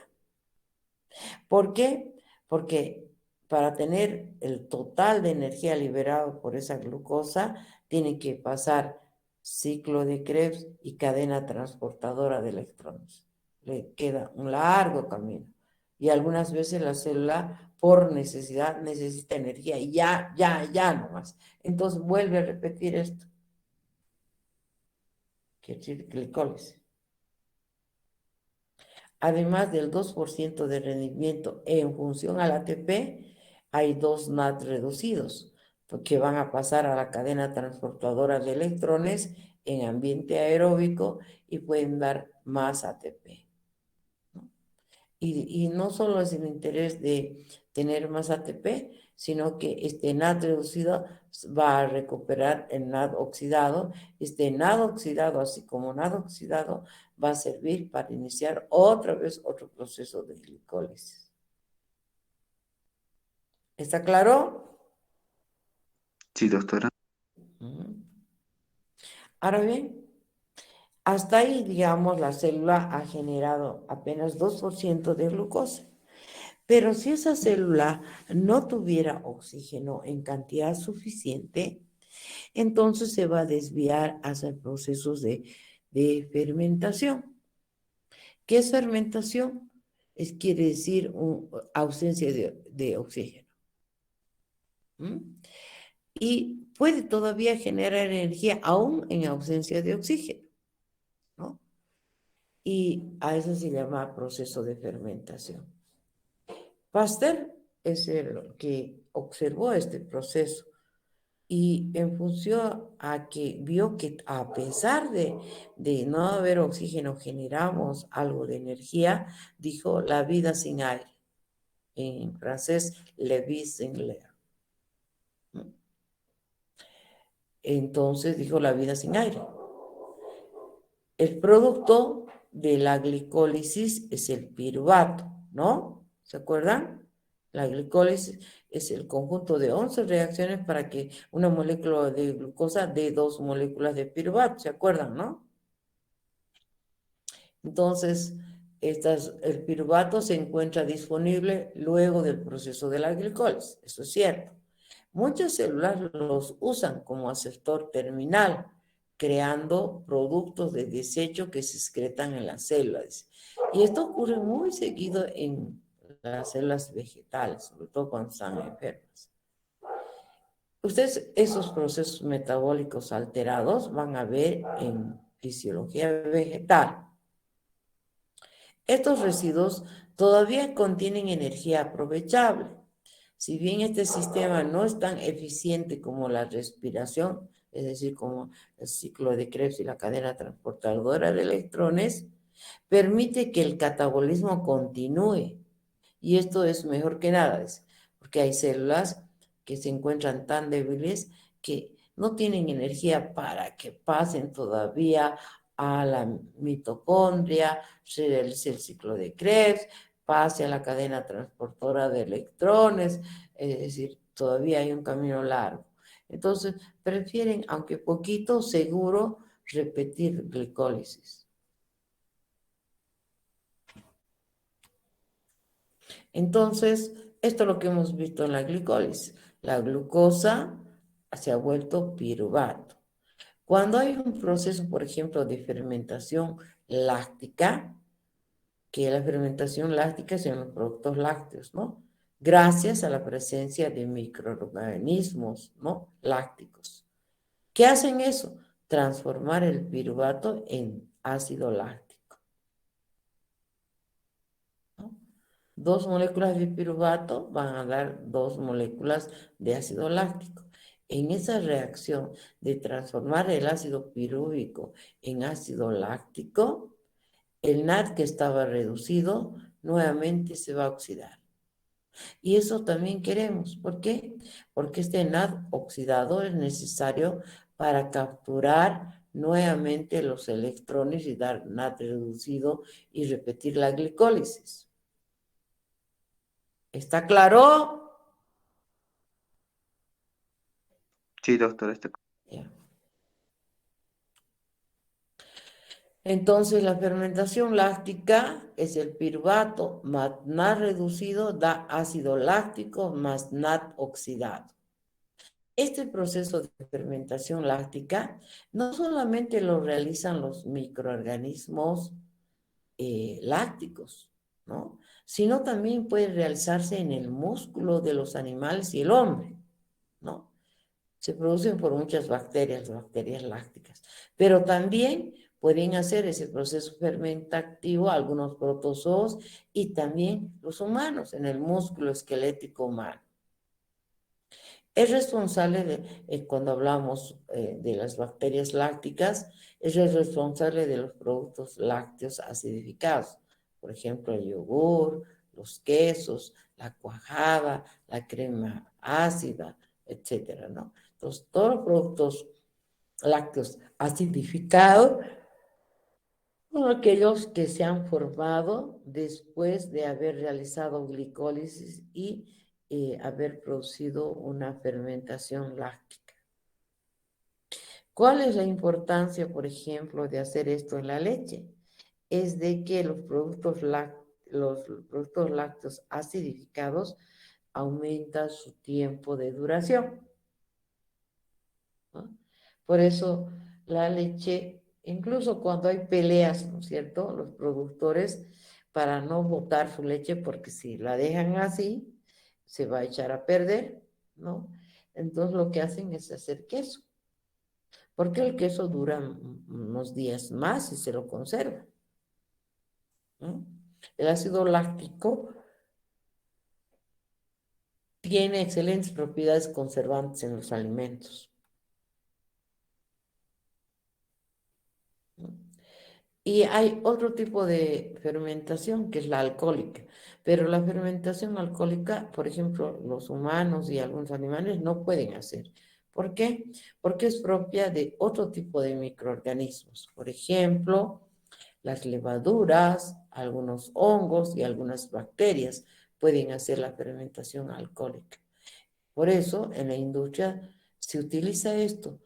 ¿Por qué? Porque para tener el total de energía liberado por esa glucosa, tiene que pasar ciclo de Krebs y cadena transportadora de electrones. Le queda un largo camino. Y algunas veces la célula, por necesidad, necesita energía y ya nomás. Entonces vuelve a repetir esto. Quiere decir glicólisis. Además del 2% de rendimiento en función al ATP, hay dos NAT reducidos que van a pasar a la cadena transportadora de electrones en ambiente aeróbico y pueden dar más ATP. ¿No? Y no solo es el interés de tener más ATP, sino que este NAD reducido va a recuperar el NAD oxidado. Este NAD oxidado, así como NAD oxidado, va a servir para iniciar otra vez otro proceso de glicólisis. ¿Está claro? Sí, doctora. Ahora bien, hasta ahí, digamos, la célula ha generado apenas 2% de glucosa. Pero si esa célula no tuviera oxígeno en cantidad suficiente, entonces se va a desviar hacia procesos de fermentación. ¿Qué es fermentación? Quiere decir ausencia de oxígeno. ¿Mm? Y puede todavía generar energía aún en ausencia de oxígeno, ¿no? Y a eso se llama proceso de fermentación. Pasteur es el que observó este proceso y en función a que vio que a pesar de no haber oxígeno generamos algo de energía, dijo la vida sin aire. En francés, la vie sin l'air. Entonces dijo la vida sin aire. El producto de la glicólisis es el piruvato, ¿no? ¿Se acuerdan? La glicólisis es el conjunto de 11 reacciones para que una molécula de glucosa dé 2 moléculas de piruvato, ¿se acuerdan, no? Entonces, el piruvato se encuentra disponible luego del proceso de la glicólisis, eso es cierto. Muchas células los usan como aceptor terminal, creando productos de desecho que se excretan en las células. Y esto ocurre muy seguido en las células vegetales, sobre todo cuando están enfermas. Ustedes esos procesos metabólicos alterados van a ver en fisiología vegetal. Estos residuos todavía contienen energía aprovechable. Si bien este sistema no es tan eficiente como la respiración, es decir, como el ciclo de Krebs y la cadena transportadora de electrones, permite que el catabolismo continúe. Y esto es mejor que nada, porque hay células que se encuentran tan débiles que no tienen energía para que pasen todavía a la mitocondria, se realice el ciclo de Krebs, pase a la cadena transportadora de electrones, es decir, todavía hay un camino largo. Entonces, prefieren, aunque poquito, seguro, repetir glicólisis. Entonces, esto es lo que hemos visto en la glicólisis. La glucosa se ha vuelto piruvato. Cuando hay un proceso, por ejemplo, de fermentación láctica, que la fermentación láctica son los productos lácteos, ¿no? Gracias a la presencia de microorganismos, ¿no? Lácticos. ¿Qué hacen eso? Transformar el piruvato en ácido láctico, ¿no? 2 moléculas de piruvato van a dar 2 moléculas de ácido láctico. En esa reacción de transformar el ácido pirúvico en ácido láctico, el NAD que estaba reducido nuevamente se va a oxidar. Y eso también queremos. ¿Por qué? Porque este NAD oxidado es necesario para capturar nuevamente los electrones y dar NAD reducido y repetir la glicólisis. ¿Está claro? Sí, doctor, Ya. Entonces, la fermentación láctica es el piruvato más NAD reducido da ácido láctico más NAD oxidado. Este proceso de fermentación láctica no solamente lo realizan los microorganismos lácticos, ¿no? Sino también puede realizarse en el músculo de los animales y el hombre, ¿no? Se producen por muchas bacterias, bacterias lácticas, pero también pueden hacer ese proceso fermentativo algunos protozoos y también los humanos en el músculo esquelético humano. Es responsable cuando hablamos de las bacterias lácticas, es el responsable de los productos lácteos acidificados. Por ejemplo, el yogur, los quesos, la cuajada, la crema ácida, etcétera, ¿no? Entonces, todos los productos lácteos acidificados son aquellos que se han formado después de haber realizado glicólisis y haber producido una fermentación láctica. ¿Cuál es la importancia, por ejemplo, de hacer esto en la leche? Es de que los productos lácteos acidificados aumentan su tiempo de duración, ¿no? Por eso la leche, incluso cuando hay peleas, ¿no es cierto? Los productores, para no botar su leche, porque si la dejan así, se va a echar a perder, ¿no? Entonces lo que hacen es hacer queso, porque el queso dura unos días más y se lo conserva, ¿no? El ácido láctico tiene excelentes propiedades conservantes en los alimentos, ¿no? Y hay otro tipo de fermentación que es la alcohólica, pero la fermentación alcohólica, por ejemplo, los humanos y algunos animales no pueden hacer. ¿Por qué? Porque es propia de otro tipo de microorganismos. Por ejemplo, las levaduras, algunos hongos y algunas bacterias pueden hacer la fermentación alcohólica. Por eso, en la industria se utiliza esto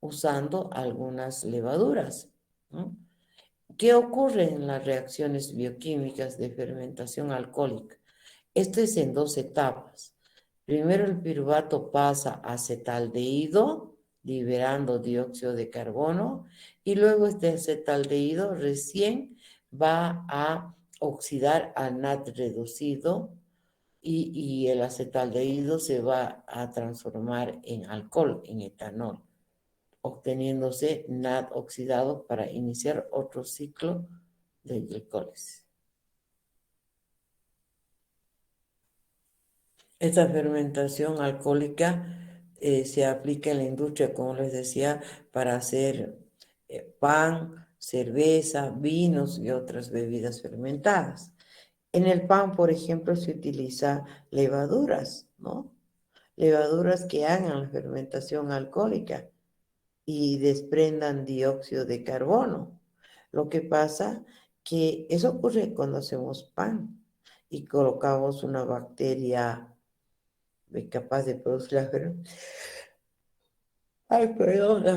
usando algunas levaduras, ¿no? ¿Qué ocurre en las reacciones bioquímicas de fermentación alcohólica? Esto es en 2 etapas. Primero el piruvato pasa a acetaldehído, liberando dióxido de carbono, y luego este acetaldehído recién va a oxidar a NAD reducido y el acetaldehído se va a transformar en alcohol, en etanol, obteniéndose NAD oxidado para iniciar otro ciclo de glicólisis. Esta fermentación alcohólica se aplica en la industria, como les decía, para hacer pan, cerveza, vinos y otras bebidas fermentadas. En el pan, por ejemplo, se utiliza levaduras, ¿no? Levaduras que hagan la fermentación alcohólica y desprendan dióxido de carbono. Lo que pasa que eso ocurre cuando hacemos pan y colocamos una bacteria capaz de producir la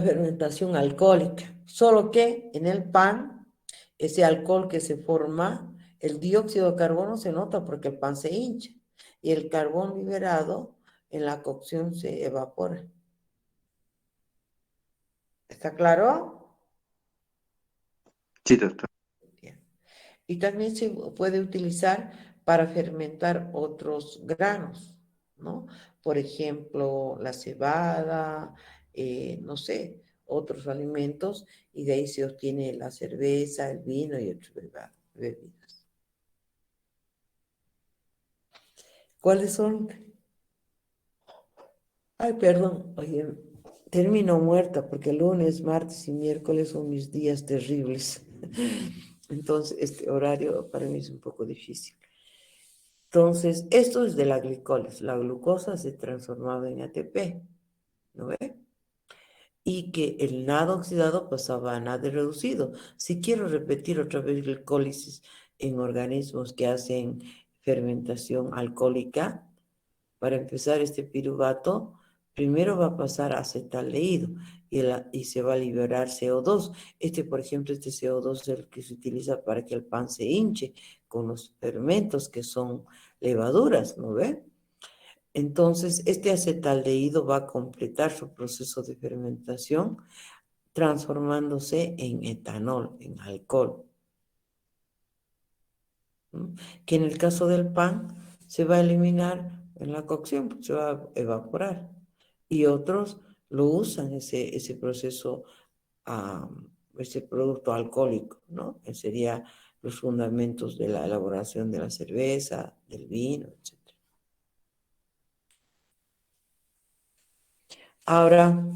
fermentación alcohólica. Solo que en el pan, ese alcohol que se forma, el dióxido de carbono se nota porque el pan se hincha y el carbón liberado en la cocción se evapora. ¿Está claro? Sí, doctor. Bien. Y también se puede utilizar para fermentar otros granos, ¿no? Por ejemplo, la cebada, no sé, otros alimentos, y de ahí se obtiene la cerveza, el vino y otras bebidas. ¿Cuáles son? Ay, perdón, oye, termino muerta porque lunes, martes y miércoles son mis días terribles. Entonces, este horario para mí es un poco difícil. Entonces, esto es de la glicólisis. La glucosa se transformaba en ATP, ¿no ve? Y que el nado oxidado pasaba a nado reducido. Si quiero repetir otra vez glicólisis en organismos que hacen fermentación alcohólica, para empezar este piruvato, primero va a pasar a acetaldehído y se va a liberar CO2. Por ejemplo, este CO2 es el que se utiliza para que el pan se hinche con los fermentos que son levaduras, ¿no ve? Entonces, este acetaldehído va a completar su proceso de fermentación transformándose en etanol, en alcohol, ¿no? Que en el caso del pan se va a eliminar en la cocción, se va a evaporar. Y otros lo usan ese proceso, ese producto alcohólico, ¿no? Que sería los fundamentos de la elaboración de la cerveza, del vino, etc. Ahora,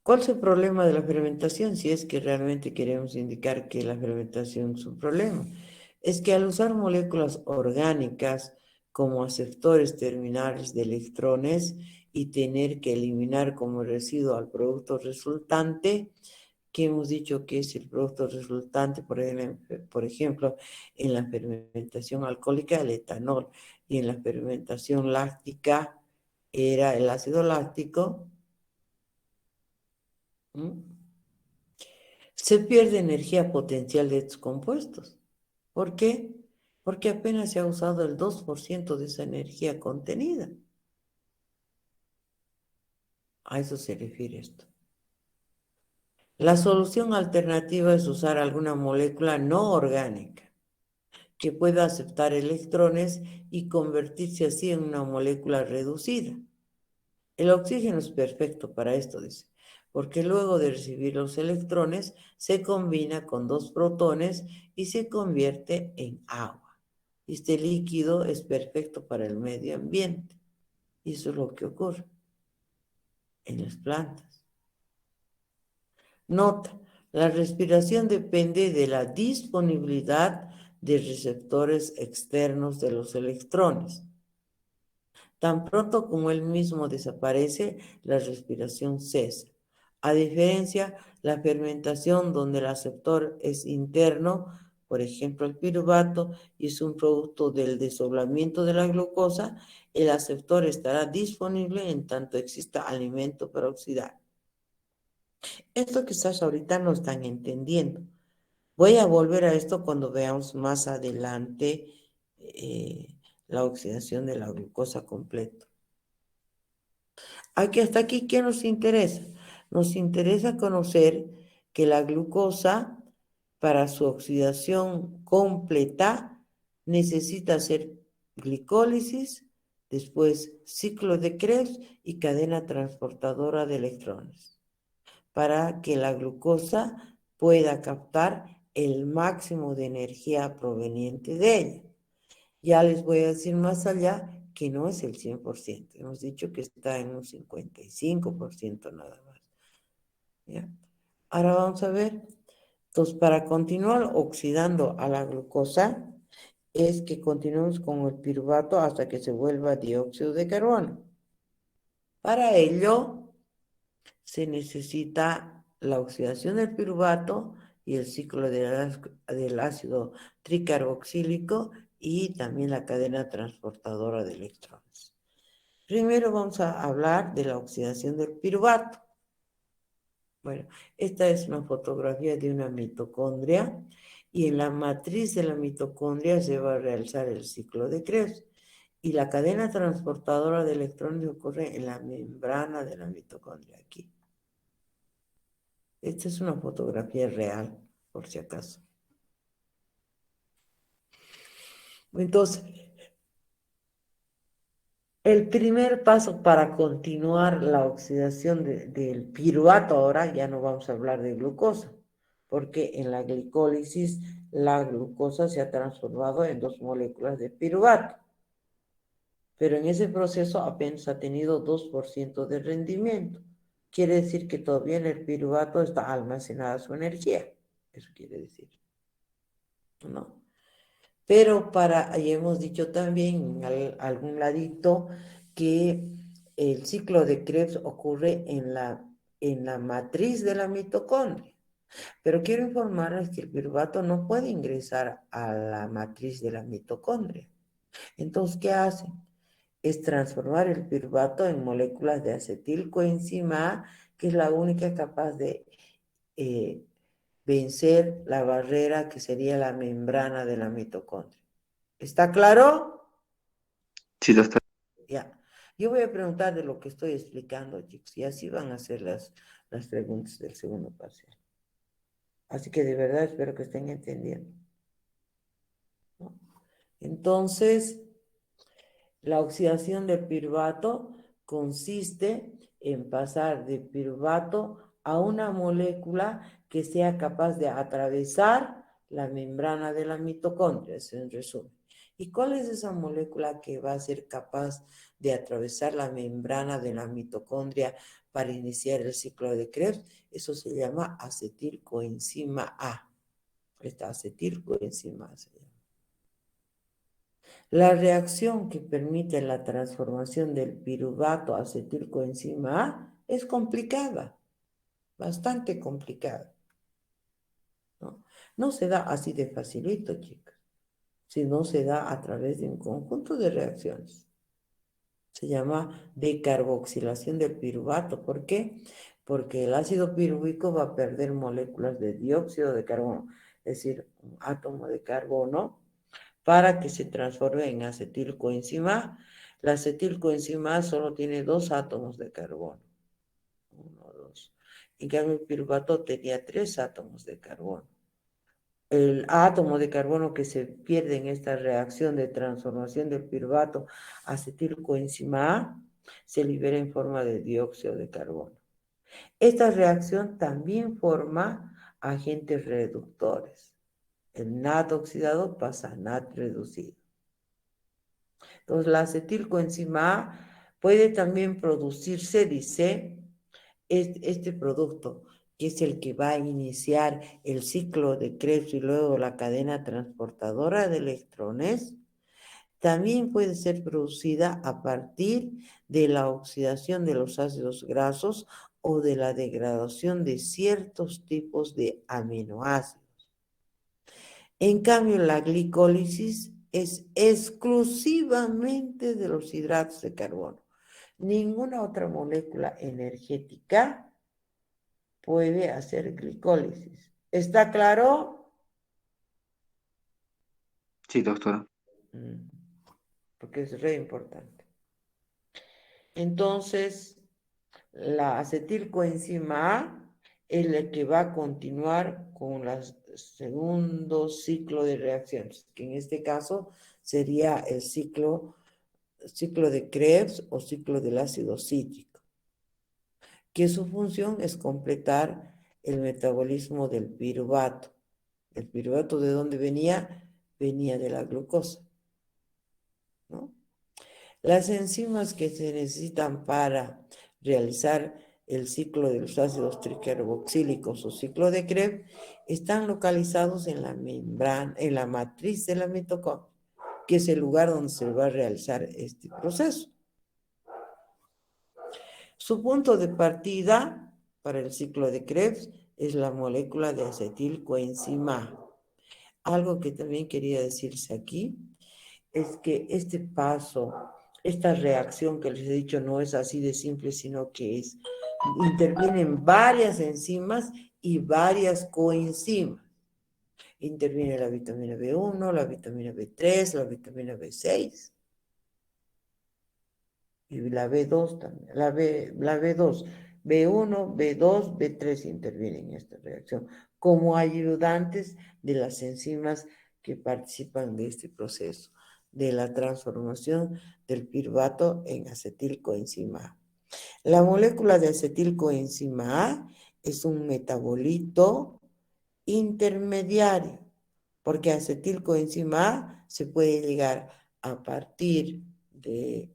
¿cuál es el problema de la fermentación? Si es que realmente queremos indicar que la fermentación es un problema. Es que al usar moléculas orgánicas como aceptores terminales de electrones y tener que eliminar como residuo al producto resultante, que hemos dicho que es el producto resultante, por ejemplo, en la fermentación alcohólica, el etanol, y en la fermentación láctica era el ácido láctico. Se pierde energía potencial de estos compuestos. ¿Por qué? Porque apenas se ha usado el 2% de esa energía contenida. A eso se refiere esto. La solución alternativa es usar alguna molécula no orgánica que pueda aceptar electrones y convertirse así en una molécula reducida. El oxígeno es perfecto para esto, dice, porque luego de recibir los electrones se combina con 2 protones y se convierte en agua. Este líquido es perfecto para el medio ambiente. Y eso es lo que ocurre en las plantas. Nota, la respiración depende de la disponibilidad de receptores externos de los electrones. Tan pronto como él mismo desaparece, la respiración cesa. A diferencia, la fermentación donde el aceptor es interno, por ejemplo el piruvato, y es un producto del desdoblamiento de la glucosa, el aceptor estará disponible en tanto exista alimento para oxidar. Esto quizás ahorita no están entendiendo. Voy a volver a esto cuando veamos más adelante la oxidación de la glucosa completa. Hasta aquí, ¿qué nos interesa? Nos interesa conocer que la glucosa, para su oxidación completa, necesita hacer glicólisis, después ciclo de Krebs y cadena transportadora de electrones, para que la glucosa pueda captar el máximo de energía proveniente de ella. Ya les voy a decir más allá que no es el 100%. Hemos dicho que está en un 55% nada más. ¿Ya? Ahora vamos a ver. Entonces, para continuar oxidando a la glucosa, es que continuemos con el piruvato hasta que se vuelva dióxido de carbono. Para ello, se necesita la oxidación del piruvato y el ciclo del ácido tricarboxílico y también la cadena transportadora de electrones. Primero vamos a hablar de la oxidación del piruvato. Bueno, esta es una fotografía de una mitocondria y en la matriz de la mitocondria se va a realizar el ciclo de Krebs y la cadena transportadora de electrones ocurre en la membrana de la mitocondria aquí. Esta es una fotografía real, por si acaso. Entonces, el primer paso para continuar la oxidación del piruvato, ahora ya no vamos a hablar de glucosa, porque en la glicólisis la glucosa se ha transformado en 2 moléculas de piruvato. pero en ese proceso apenas ha tenido 2% de rendimiento. Quiere decir que todavía en el piruvato está almacenada su energía. Eso quiere decir, ¿no? Pero ahí hemos dicho también en algún ladito que el ciclo de Krebs ocurre en la matriz de la mitocondria. Pero quiero informarles que el piruvato no puede ingresar a la matriz de la mitocondria. Entonces, ¿qué hacen? Es transformar el piruvato en moléculas de acetilcoenzima A, que es la única capaz de vencer la barrera que sería la membrana de la mitocondria. ¿Está claro? Sí, doctora. Ya. Yo voy a preguntar de lo que estoy explicando, chicos, y así van a ser las preguntas del segundo parcial. Así que de verdad espero que estén entendiendo, ¿no? Entonces, la oxidación del piruvato consiste en pasar de piruvato a una molécula que sea capaz de atravesar la membrana de la mitocondria, eso en resumen. ¿Y cuál es esa molécula que va a ser capaz de atravesar la membrana de la mitocondria para iniciar el ciclo de Krebs? Eso se llama acetilcoenzima A. Esta acetilcoenzima A se llama. La reacción que permite la transformación del piruvato a acetilcoenzima A es complicada, bastante complicada, ¿no? No se da así de facilito, chicas, sino se da a través de un conjunto de reacciones. Se llama decarboxilación del piruvato. ¿Por qué? Porque el ácido pirúvico va a perder moléculas de dióxido de carbono, es decir, un átomo de carbono, para que se transforme en acetilcoenzima A. La acetilcoenzima A solo tiene 2 átomos de carbono. 1, 2. En cambio, el piruvato tenía 3 átomos de carbono. El átomo de carbono que se pierde en esta reacción de transformación del piruvato a acetilcoenzima A se libera en forma de dióxido de carbono. Esta reacción también forma agentes reductores. El NAD oxidado pasa a NAD reducido. Entonces, la acetilcoenzima A puede también producirse, dice, este producto, que es el que va a iniciar el ciclo de Krebs y luego la cadena transportadora de electrones, también puede ser producida a partir de la oxidación de los ácidos grasos o de la degradación de ciertos tipos de aminoácidos. En cambio, la glicólisis es exclusivamente de los hidratos de carbono. Ninguna otra molécula energética puede hacer glicólisis. ¿Está claro? Sí, doctora. Porque es re importante. Entonces, la acetilcoenzima A es la que va a continuar con el segundo ciclo de reacciones, que en este caso sería el ciclo de Krebs o ciclo del ácido cítrico, que su función es completar el metabolismo del piruvato. ¿El piruvato de dónde venía? Venía de la glucosa, ¿no? Las enzimas que se necesitan para realizar el ciclo de los ácidos tricarboxílicos o ciclo de Krebs están localizados en la membrana, en la matriz de la mitocondria, que es el lugar donde se va a realizar este proceso. Su punto de partida para el ciclo de Krebs es la molécula de acetilcoenzima A. Algo que también quería decirse aquí es que este paso, esta reacción que les he dicho no es así de simple, sino que intervienen varias enzimas y varias coenzimas. Interviene la vitamina B1, la vitamina B3, la vitamina B6 y la B2 también, la B2, B1, B2, B3 intervienen en esta reacción como ayudantes de las enzimas que participan de este proceso de la transformación del piruvato en acetilcoenzima A. La molécula de acetilcoenzima A es un metabolito intermediario, porque acetilcoenzima A se puede llegar a partir de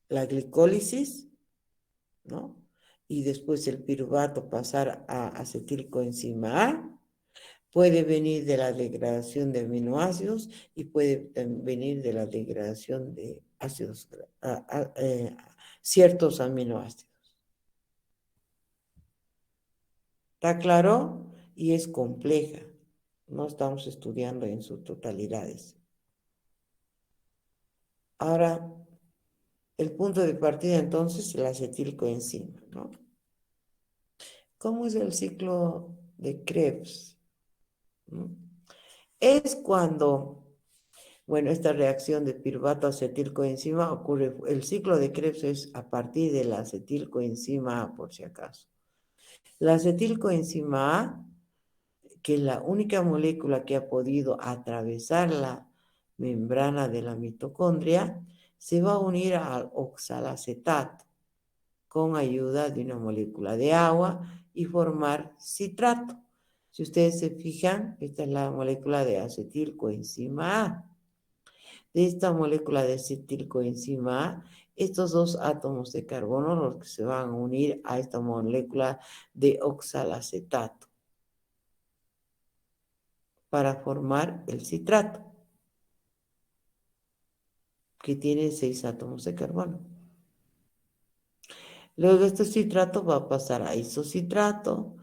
la glicólisis, ¿no? Y después el piruvato pasar a acetilcoenzima A, puede venir de la degradación de aminoácidos y puede venir de la degradación de ácidos, ciertos aminoácidos. ¿Está claro? Y es compleja. No estamos estudiando en sus totalidades. Ahora, el punto de partida entonces es la acetilcoenzima, ¿no? ¿Cómo es el ciclo de Krebs? ¿No? Es cuando, bueno, esta reacción de piruvato acetilcoenzima ocurre, el ciclo de Krebs es a partir de la acetilcoenzima A, por si acaso. La acetilcoenzima A, que es la única molécula que ha podido atravesar la membrana de la mitocondria, se va a unir al oxalacetato con ayuda de una molécula de agua y formar citrato. Si ustedes se fijan, esta es la molécula de acetilcoenzima A. De esta molécula de acetilcoenzima A, estos dos átomos de carbono, los que se van a unir a esta molécula de oxalacetato para formar el citrato, que tiene 6 átomos de carbono. Luego este citrato va a pasar a isocitrato,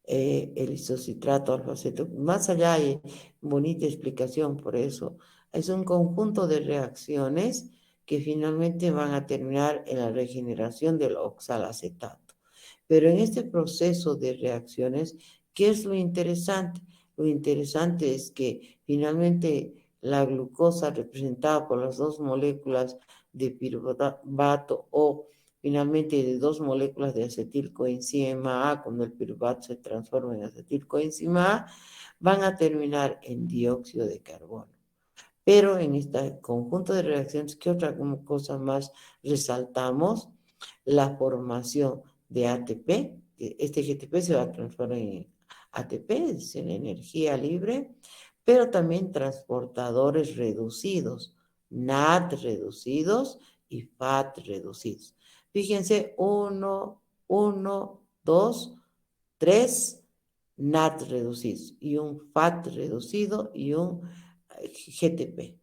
el isocitrato alfa-aceto. Más allá hay bonita explicación por eso. Es un conjunto de reacciones que finalmente van a terminar en la regeneración del oxalacetato. Pero en este proceso de reacciones, ¿qué es lo interesante? Lo interesante es que finalmente la glucosa representada por las dos moléculas de piruvato o finalmente de dos moléculas de acetilcoenzima A, cuando el piruvato se transforma en acetilcoenzima A, van a terminar en dióxido de carbono. Pero en este conjunto de reacciones, ¿qué otra cosa más resaltamos? La formación de ATP. Este GTP se va a transformar en ATP, es en energía libre, pero también transportadores reducidos, NAT reducidos y FAT reducidos. Fíjense, 1, 2, 3 NAT reducidos y un FAT reducido y un GTP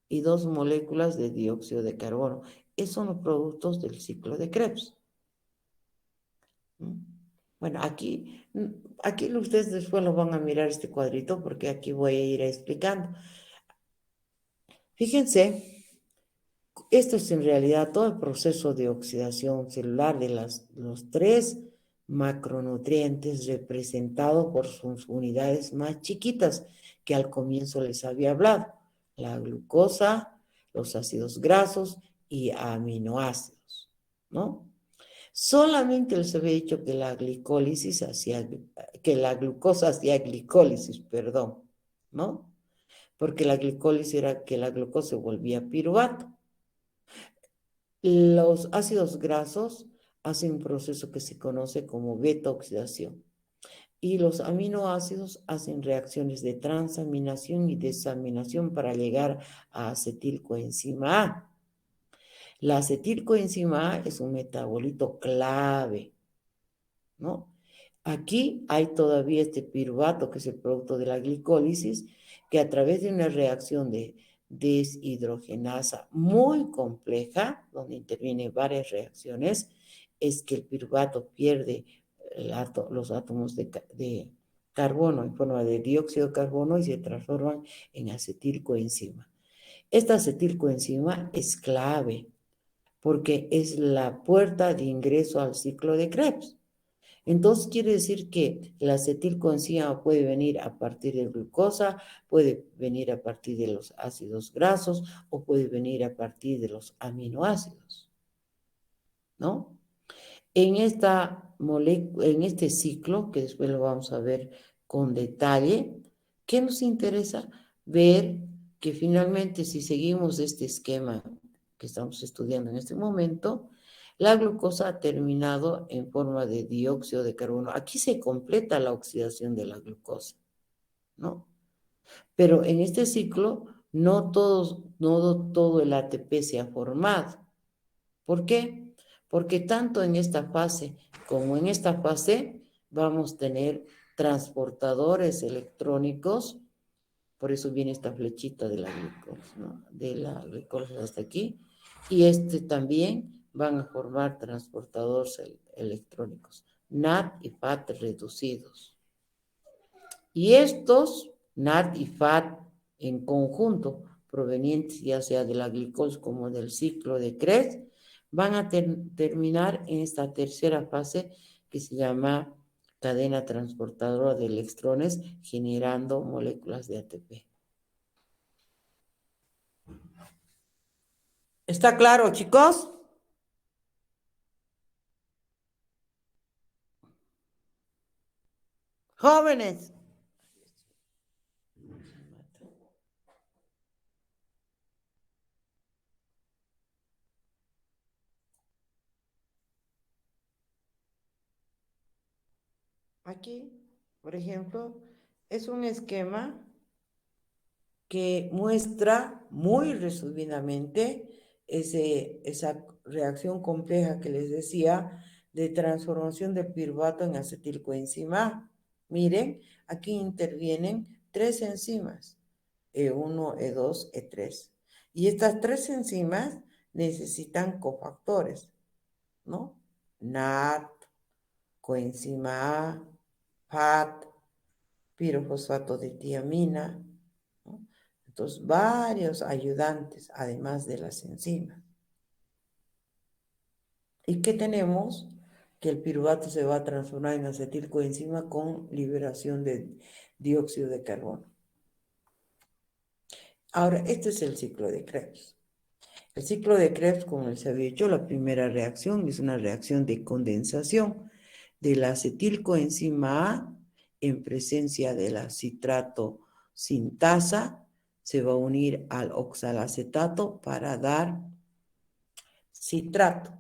y 2 moléculas de dióxido de carbono. Esos son los productos del ciclo de Krebs. Bueno, aquí ustedes después lo van a mirar este cuadrito porque aquí voy a ir explicando. Fíjense, esto es en realidad todo el proceso de oxidación celular de los 3 macronutrientes representados por sus unidades más chiquitas que al comienzo les había hablado. La glucosa, los ácidos grasos y aminoácidos, ¿no? Solamente les había dicho que la glucosa hacía glicólisis, perdón, ¿no? Porque la glicólisis era que la glucosa se volvía piruvato. Los ácidos grasos hacen un proceso que se conoce como beta-oxidación. Y los aminoácidos hacen reacciones de transaminación y desaminación para llegar a acetilcoenzima A. La acetilcoenzima A es un metabolito clave, ¿no? Aquí hay todavía este piruvato, que es el producto de la glicólisis, que a través de una reacción de deshidrogenasa muy compleja, donde intervienen varias reacciones, es que el piruvato pierde los átomos de carbono en forma de dióxido de carbono y se transforman en acetilcoenzima. Esta acetilcoenzima es clave porque es la puerta de ingreso al ciclo de Krebs. Entonces quiere decir que la acetilcoenzima puede venir a partir de glucosa, puede venir a partir de los ácidos grasos o puede venir a partir de los aminoácidos, ¿no? En este ciclo, que después lo vamos a ver con detalle, ¿qué nos interesa? Ver que finalmente si seguimos este esquema que estamos estudiando en este momento, la glucosa ha terminado en forma de dióxido de carbono. Aquí se completa la oxidación de la glucosa, ¿no? Pero en este ciclo no todo el ATP se ha formado. ¿Por qué? Porque tanto en esta fase como en esta fase vamos a tener transportadores electrónicos, por eso viene esta flechita de la glucosa, ¿no? De la glucosa hasta aquí, y también van a formar transportadores electrónicos, NAD y FAT reducidos. Y estos, NAD y FAT en conjunto, provenientes ya sea de la glicosa como del ciclo de Krebs, van a terminar en esta tercera fase que se llama cadena transportadora de electrones, generando moléculas de ATP. ¿Está claro, chicos? Jóvenes. Aquí, por ejemplo, es un esquema que muestra muy resumidamente esa reacción compleja que les decía de transformación del piruvato en acetilcoenzima A. Miren, aquí intervienen 3 enzimas, E1, E2, E3. Y estas 3 enzimas necesitan cofactores, ¿no? NAT, coenzima A, FAT, pirofosfato de tiamina, ¿no? Entonces, varios ayudantes, además de las enzimas. ¿Y qué tenemos? Que el piruvato se va a transformar en acetilcoenzima con liberación de dióxido de carbono. Ahora, este es el ciclo de Krebs. El ciclo de Krebs, como les había dicho, la primera reacción es una reacción de condensación de la acetilcoenzima A en presencia de la citrato sintasa, se va a unir al oxalacetato para dar citrato.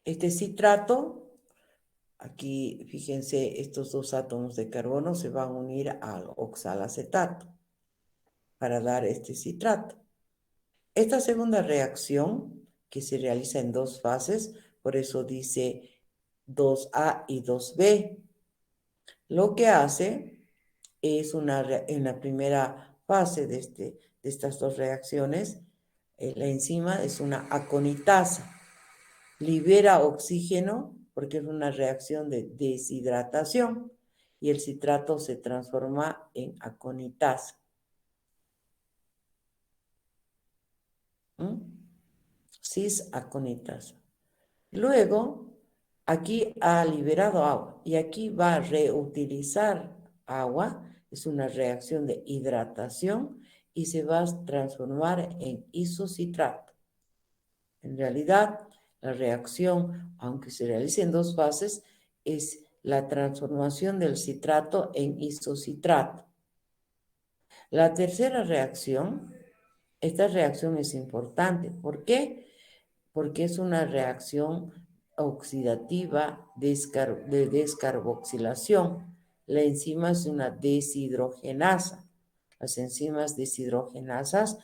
Este citrato, aquí fíjense, estos 2 átomos de carbono se van a unir al oxalacetato para dar este citrato. Esta segunda reacción, que se realiza en 2 fases, por eso dice 2A y 2B, lo que hace es en la primera fase de estas 2 reacciones, la enzima es una aconitasa, libera oxígeno porque es una reacción de deshidratación y el citrato se transforma en aconitasa. Cis-aconitasa. Luego, aquí ha liberado agua y aquí va a reutilizar agua, es una reacción de hidratación y se va a transformar en isocitrato. En realidad, la reacción, aunque se realice en 2 fases, es la transformación del citrato en isocitrato. La tercera reacción, esta reacción es importante. ¿Por qué? Porque es una reacción oxidativa de descarboxilación. La enzima es una deshidrogenasa. Las enzimas deshidrogenasas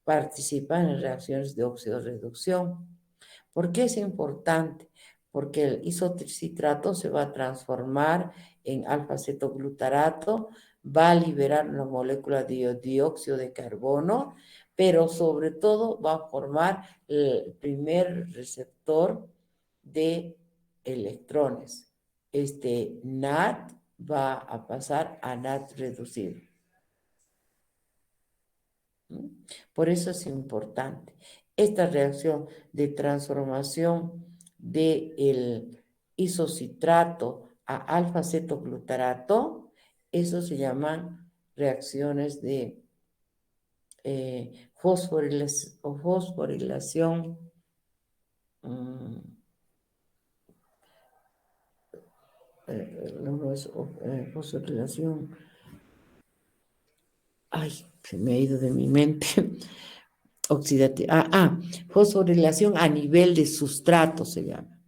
participan en reacciones de oxidorreducción. ¿Por qué es importante? Porque el isocitrato se va a transformar en alfa-cetoglutarato, va a liberar una molécula de dióxido de carbono, pero sobre todo va a formar el primer receptor de electrones. Este NAD va a pasar a NAD reducido. Por eso es importante. Esta reacción de transformación del isocitrato a alfa-cetoglutarato, eso se llaman reacciones de fosforilación, no es fosforilación, ay, se me ha ido de mi mente, oxidativa, fosforilación a nivel de sustrato se llama.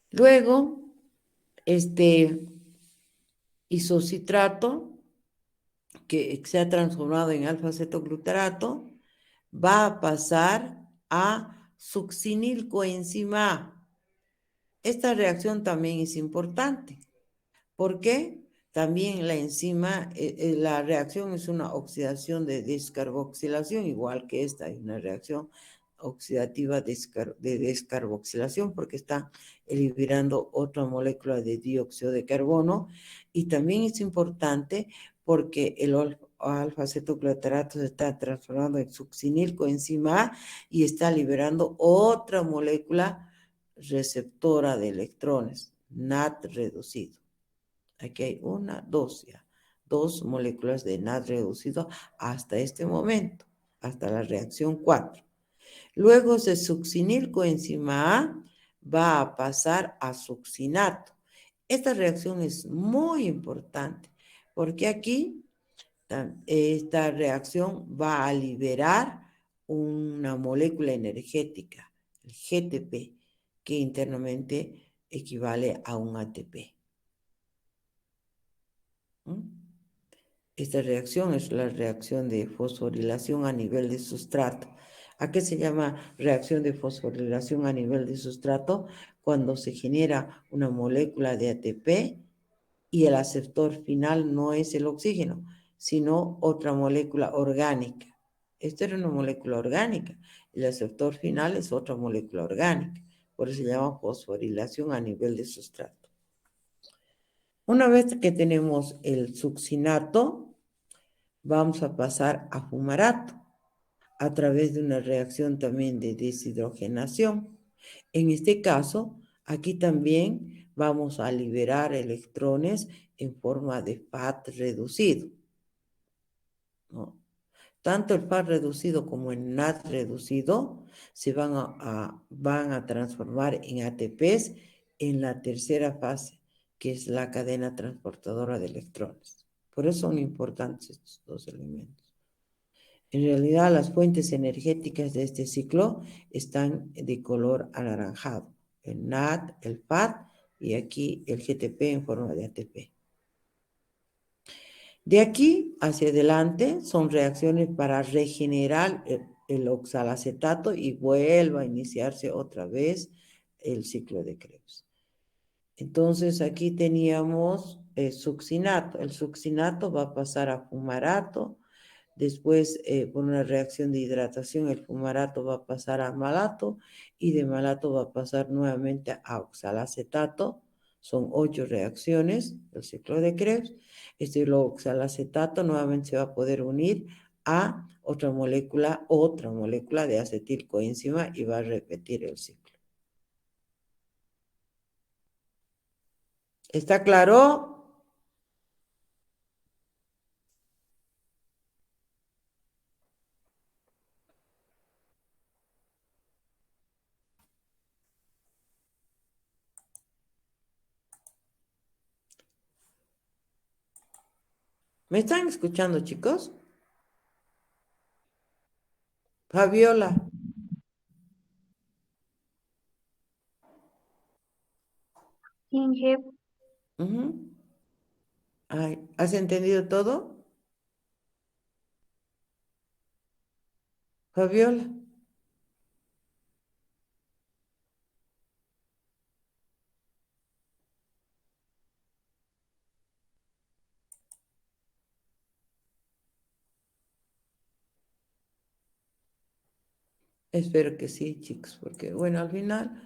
Luego, este isocitrato, que se ha transformado en alfa-cetoglutarato, va a pasar a succinilcoenzima A. Esta reacción también es importante. ¿Por qué? También la enzima, la reacción es una oxidación de descarboxilación, igual que esta, es una reacción oxidativa de descarboxilación, porque está liberando otra molécula de dióxido de carbono. Y también es importante porque el alfa-cetoglutarato se está transformando en succinilcoenzima A y está liberando otra molécula receptora de electrones, NAT reducido. Aquí hay dos moléculas de NAT reducido hasta este momento, hasta la reacción 4. Luego de succinilcoenzima A va a pasar a succinato. Esta reacción es muy importante porque aquí esta reacción va a liberar una molécula energética, el GTP, que internamente equivale a un ATP. Esta reacción es la reacción de fosforilación a nivel de sustrato. ¿A qué se llama reacción de fosforilación a nivel de sustrato? Cuando se genera una molécula de ATP y el aceptor final no es el oxígeno, sino otra molécula orgánica. Esta era una molécula orgánica. El aceptor final es otra molécula orgánica. Por eso se llama fosforilación a nivel de sustrato. Una vez que tenemos el succinato, vamos a pasar a fumarato a través de una reacción también de deshidrogenación. En este caso, aquí también vamos a liberar electrones en forma de FAT reducido, ¿no? Tanto el FAT reducido como el NAT reducido se van a transformar en ATPs en la tercera fase, que es la cadena transportadora de electrones. Por eso son importantes estos dos elementos. En realidad, las fuentes energéticas de este ciclo están de color anaranjado. El NAT, el FAT y aquí el GTP en forma de ATP. De aquí hacia adelante son reacciones para regenerar el oxalacetato y vuelva a iniciarse otra vez el ciclo de Krebs. Entonces aquí teníamos succinato. El succinato va a pasar a fumarato. Después, por una reacción de hidratación, el fumarato va a pasar a malato y de malato va a pasar nuevamente a oxalacetato. Son 8 reacciones del ciclo de Krebs. Este oxalacetato nuevamente se va a poder unir a otra molécula de acetilcoenzima y va a repetir el ciclo. ¿Está claro? ¿Me están escuchando, chicos? Fabiola. Inge, Ay, ¿has entendido todo? Fabiola. Espero que sí, chicos, porque bueno, al final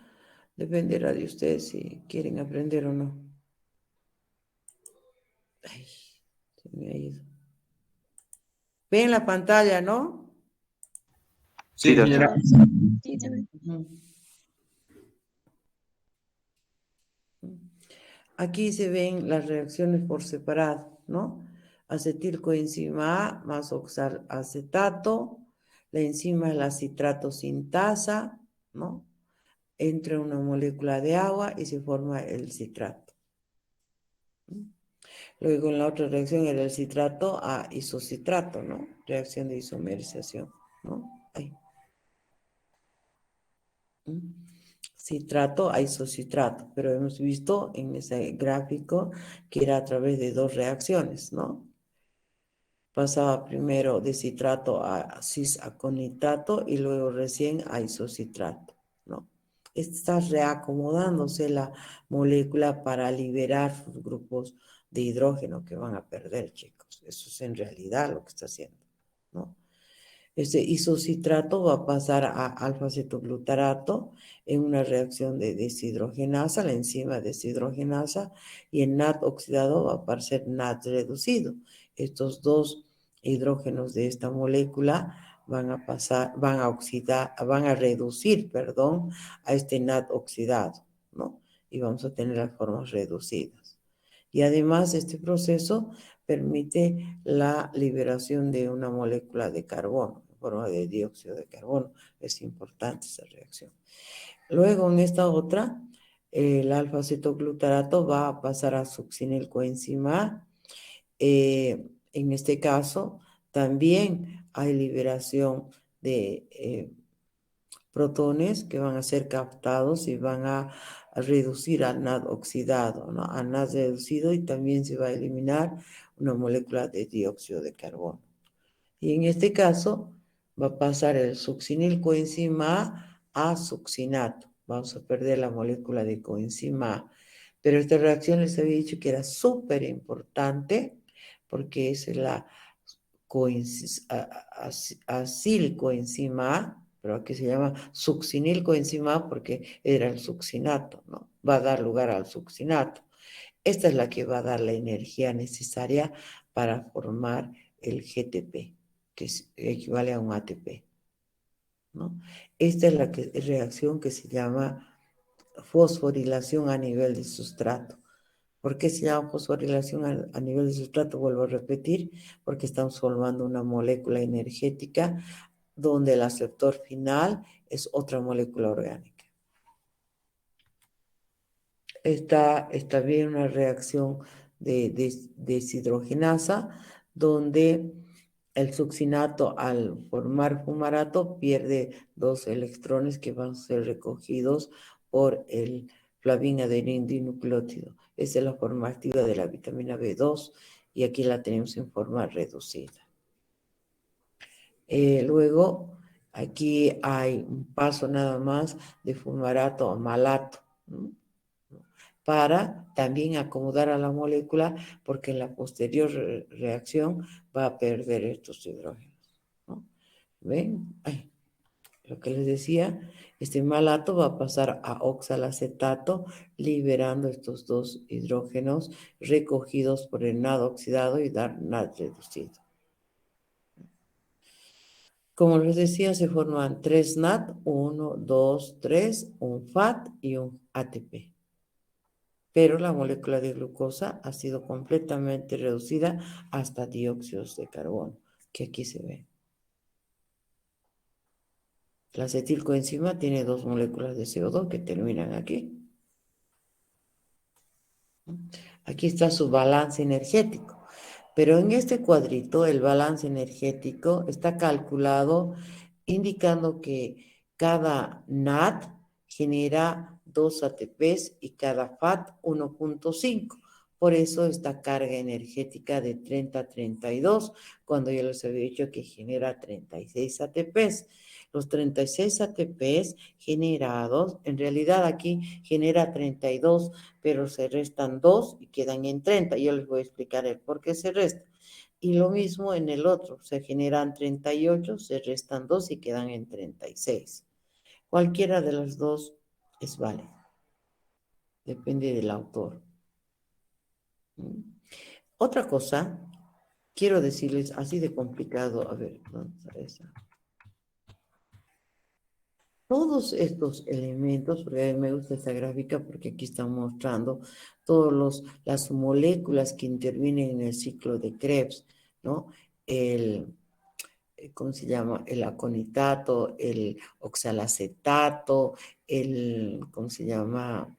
dependerá de ustedes si quieren aprender o no. Ay, se me ha ido. Ven la pantalla, ¿no? Sí, Sí, doctor. señora. Ujú. Aquí se ven las reacciones por separado, ¿no? Acetilcoenzima A más oxalacetato, la enzima es la citrato sintasa, ¿no? Entra una molécula de agua y se forma el citrato. Luego en la otra reacción era el citrato a isocitrato, ¿no? Reacción de isomerización, ¿no? Ahí. citrato a isocitrato, pero hemos visto en ese gráfico que era a través de dos reacciones, ¿no? Pasaba primero de citrato a cisaconitato y luego recién a isocitrato, ¿no? Está reacomodándose la molécula para liberar sus grupos de hidrógeno que van a perder, chicos. Eso es en realidad lo que está haciendo, ¿no? Este isocitrato va a pasar a alfa-cetoglutarato en una reacción de deshidrogenasa, la enzima deshidrogenasa, y el NAD oxidado va a aparecer NAD reducido. Estos dos hidrógenos de esta molécula van a pasar, van a reducir, perdón, a este NAD oxidado, ¿no? Y vamos a tener las formas reducidas. Y además este proceso permite la liberación de una molécula de carbono, en forma de dióxido de carbono. Es importante esa reacción. Luego en esta otra, el alfa-cetoglutarato va a pasar a succinilcoenzima A. En este caso, también hay liberación de protones que van a ser captados y van a reducir al NAD oxidado, ¿no? Al NAD reducido, y también se va a eliminar una molécula de dióxido de carbono. Y en este caso va a pasar el succinilcoenzima A succinato. Vamos a perder la molécula de coenzima A. Pero esta reacción les había dicho que era súper importante porque es la acilcoenzima A, pero aquí se llama succinilcoenzima A porque era el succinato, ¿no? Va a dar lugar al succinato. Esta es la que va a dar la energía necesaria para formar el GTP, que equivale a un ATP, ¿no? Esta es la reacción que se llama fosforilación a nivel de sustrato. ¿Por qué se llama fosforilación a nivel de sustrato? Vuelvo a repetir, porque estamos formando una molécula energética donde el aceptor final es otra molécula orgánica. Está bien una reacción de deshidrogenasa, donde el succinato al formar fumarato pierde 2 electrones que van a ser recogidos por el flavín-adenina-dinucleótido. Esa es la forma activa de la vitamina B2 y aquí la tenemos en forma reducida. Luego, aquí hay un paso nada más de fumarato a malato, ¿no? Para también acomodar a la molécula, porque en la posterior reacción va a perder estos hidrógenos, ¿no? ¿Ven? Ay, lo que les decía, este malato va a pasar a oxalacetato, liberando estos dos hidrógenos recogidos por el NAD oxidado y dar NAD reducido. Como les decía, se forman 3 NAD, 1, 2, 3, un FAT y un ATP. Pero la molécula de glucosa ha sido completamente reducida hasta dióxidos de carbono, que aquí se ve. La acetilcoenzima tiene 2 moléculas de CO2 que terminan aquí. Aquí está su balance energético. Pero en este cuadrito, el balance energético está calculado indicando que cada NAD genera 2 ATPs y cada FAT 1.5. Por eso esta carga energética de 30 a 32, cuando yo les había dicho que genera 36 ATPs. Los 36 ATPs generados, en realidad aquí genera 32, pero se restan 2 y quedan en 30. Yo les voy a explicar el por qué se resta. Y lo mismo en el otro, se generan 38, se restan 2 y quedan en 36. Cualquiera de las dos es válida. Depende del autor. Otra cosa, quiero decirles así de complicado, a ver, ¿dónde está esa? Todos estos elementos, porque a mí me gusta esta gráfica porque aquí están mostrando todas las moléculas que intervienen en el ciclo de Krebs, ¿no? ¿Cómo se llama? El aconitato, el oxalacetato, ¿cómo se llama?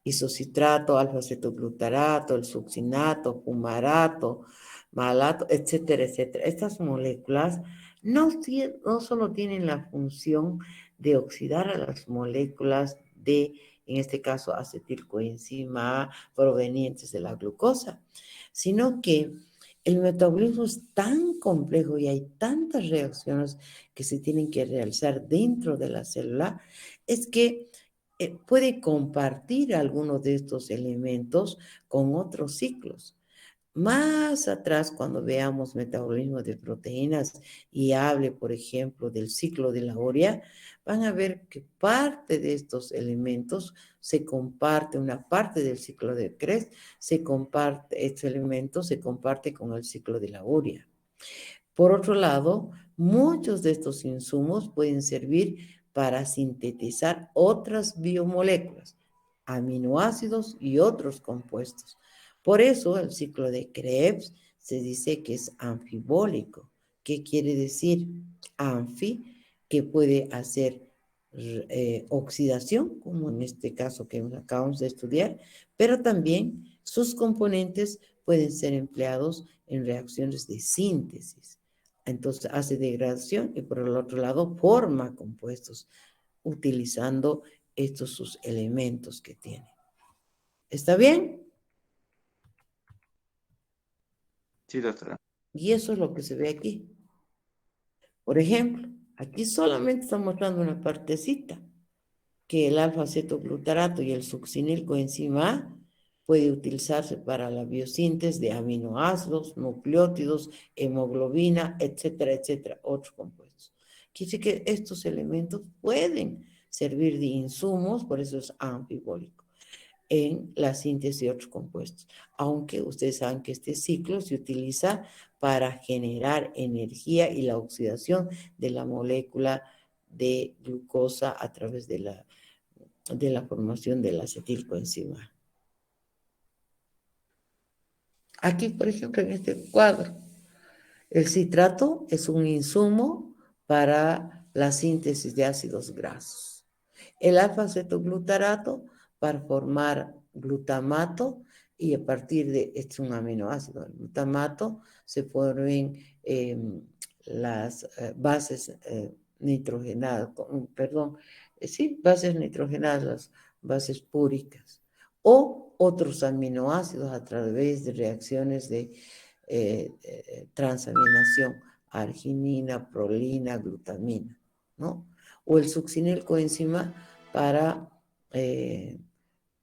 Isocitrato, alfa-cetoglutarato, el succinato, fumarato, malato, etcétera, etcétera. Estas moléculas no solo tienen la función de oxidar a las moléculas de, en este caso, acetilcoenzima A provenientes de la glucosa, sino que el metabolismo es tan complejo y hay tantas reacciones que se tienen que realizar dentro de la célula, es que puede compartir algunos de estos elementos con otros ciclos. Más atrás, cuando veamos metabolismo de proteínas y hable, por ejemplo, del ciclo de la urea, van a ver que parte de estos elementos se comparte, una parte del ciclo de Krebs se comparte, estos elementos se comparte con el ciclo de la urea. Por otro lado, muchos de estos insumos pueden servir para sintetizar otras biomoléculas, aminoácidos y otros compuestos. Por eso el ciclo de Krebs se dice que es anfibólico. ¿Qué quiere decir anfi? Que puede hacer oxidación, como en este caso que acabamos de estudiar, pero también sus componentes pueden ser empleados en reacciones de síntesis. Entonces hace degradación y por el otro lado forma compuestos utilizando estos sus elementos que tiene. ¿Está bien? Sí, doctora. Y eso es lo que se ve aquí. Por ejemplo, aquí solamente está mostrando una partecita, que el alfa-cetoglutarato y el succinilcoenzima A puede utilizarse para la biosíntesis de aminoácidos, nucleótidos, hemoglobina, etcétera, etcétera, otros compuestos. Quiere decir que estos elementos pueden servir de insumos, por eso es anfibólico, en la síntesis de otros compuestos. Aunque ustedes saben que este ciclo se utiliza para generar energía y la oxidación de la molécula de glucosa a través de la formación del acetilcoenzima. Aquí, por ejemplo, en este cuadro, el citrato es un insumo para la síntesis de ácidos grasos. El alfa-cetoglutarato para formar glutamato y a partir de, este es un aminoácido, el glutamato se formen las bases nitrogenadas, perdón, sí, bases nitrogenadas, las bases púricas, o otros aminoácidos a través de reacciones de transaminación, arginina, prolina, glutamina, ¿no? O el succinilcoenzima para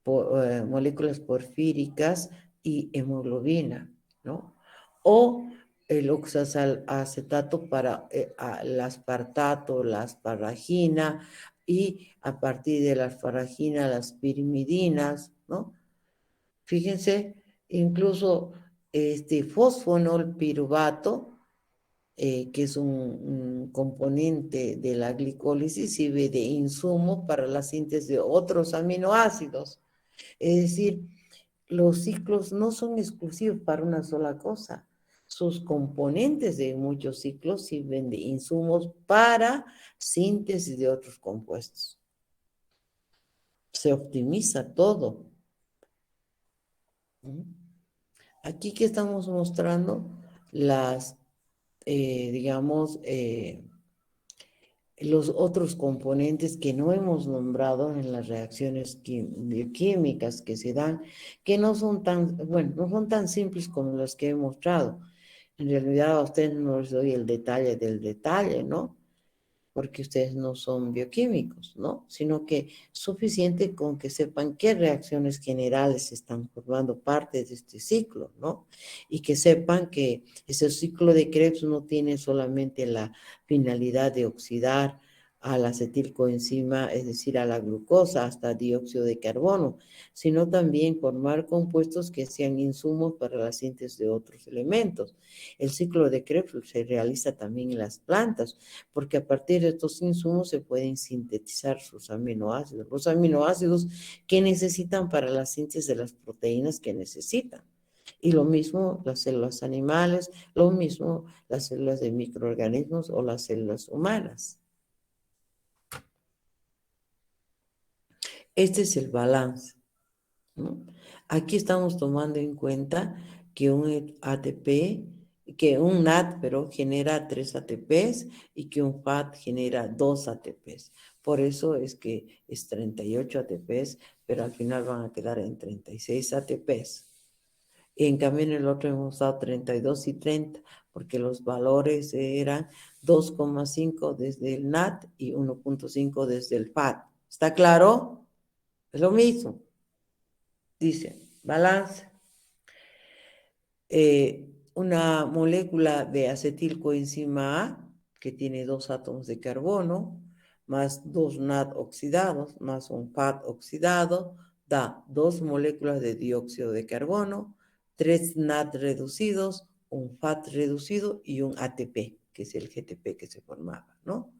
moléculas porfíricas y hemoglobina, ¿no? O el oxazolacetato para el aspartato, la asparagina, y a partir de la asparagina las pirimidinas, ¿no? Fíjense, incluso este fosfonol piruvato, que es un componente de la glicólisis, sirve de insumo para la síntesis de otros aminoácidos. Es decir, los ciclos no son exclusivos para una sola cosa. Sus componentes de muchos ciclos sirven de insumos para síntesis de otros compuestos. Se optimiza todo. Aquí que estamos mostrando las, digamos, los otros componentes que no hemos nombrado en las reacciones bioquímicas que se dan, que no son tan, bueno, no son tan simples como las que he mostrado. En realidad a ustedes no les doy el detalle del detalle, ¿no? Porque ustedes no son bioquímicos, ¿no? Sino que suficiente con que sepan qué reacciones generales están formando parte de este ciclo, ¿no? Y que sepan que ese ciclo de Krebs no tiene solamente la finalidad de oxidar al acetilcoenzima, es decir, a la glucosa, hasta dióxido de carbono, sino también formar compuestos que sean insumos para la síntesis de otros elementos. El ciclo de Krebs se realiza también en las plantas, porque a partir de estos insumos se pueden sintetizar sus aminoácidos, los aminoácidos que necesitan para la síntesis de las proteínas que necesitan. Y lo mismo las células animales, lo mismo las células de microorganismos o las células humanas. Este es el balance, ¿no? Aquí estamos tomando en cuenta que un ATP que un NAT, pero genera 3 ATPs y que un FAT genera 2 ATPs. Por eso es que es 38 ATPs, pero al final van a quedar en 36 ATPs. En cambio, en el otro hemos dado 32 y 30, porque los valores eran 2,5 desde el NAT y 1,5 desde el FAT. ¿Está claro? Es lo mismo. Dice, balance. Una molécula de acetilcoenzima A, que tiene 2 átomos de carbono, más 2 NAD oxidados, más un FAT oxidado, da 2 moléculas de dióxido de carbono, 3 NAD reducidos, un FAT reducido y un ATP, que es el GTP que se formaba, ¿no?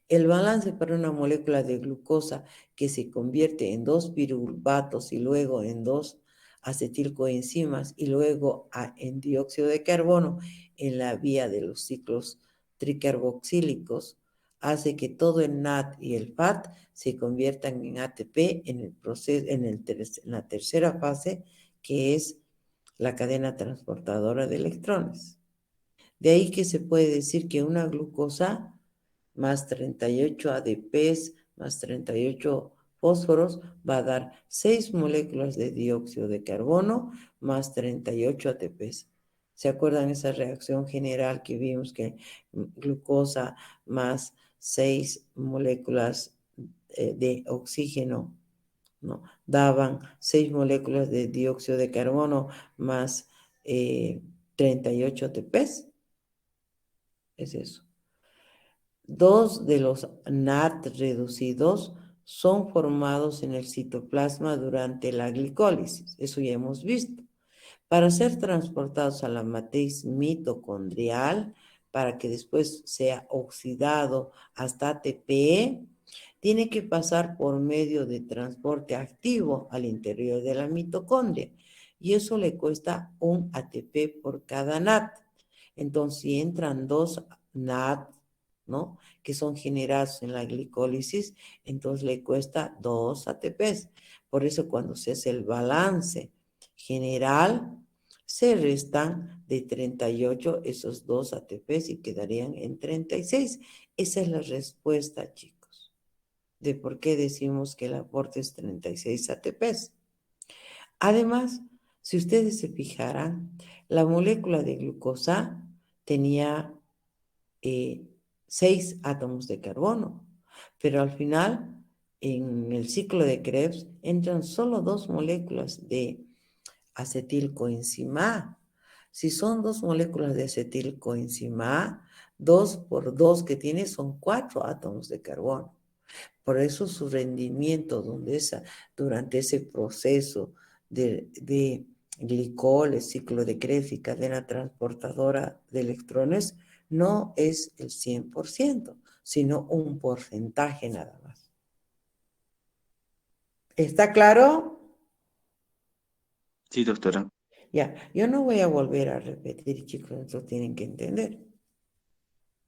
El balance para una molécula de glucosa que se convierte en 2 piruvatos y luego en 2 acetilcoenzimas y luego en dióxido de carbono en la vía de los ciclos tricarboxílicos hace que todo el NAD y el FAT se conviertan en ATP en el proceso, en la tercera fase, que es la cadena transportadora de electrones. De ahí que se puede decir que una glucosa más 38 ADPs más 38 fósforos va a dar 6 moléculas de dióxido de carbono más 38 ATPs. ¿Se acuerdan esa reacción general que vimos que glucosa más 6 moléculas de oxígeno, ¿no? Daban 6 moléculas de dióxido de carbono más 38 ATPs? Es eso. 2 de los NAT reducidos son formados en el citoplasma durante la glicólisis. Eso ya hemos visto. Para ser transportados a la matriz mitocondrial, para que después sea oxidado hasta ATP, tiene que pasar por medio de transporte activo al interior de la mitocondria. Y eso le cuesta un ATP por cada NAT. Entonces, si entran 2 NAT, ¿no?, que son generados en la glicólisis, entonces le cuesta 2 ATPs. Por eso cuando se hace el balance general, se restan de 38 esos 2 ATPs y quedarían en 36. Esa es la respuesta, chicos, de por qué decimos que el aporte es 36 ATPs. Además, si ustedes se fijaran, la molécula de glucosa tenía 6 átomos de carbono, pero al final, en el ciclo de Krebs, entran solo 2 moléculas de acetilcoenzima A. Si son 2 moléculas de acetilcoenzima A, 2 por 2 que tiene son 4 átomos de carbono. Por eso su rendimiento durante ese proceso de glicol, ciclo de Krebs y cadena transportadora de electrones no es el 100%, sino un porcentaje nada más. ¿Está claro? Sí, doctora. Ya, yo no voy a volver a repetir, chicos, eso tienen que entender,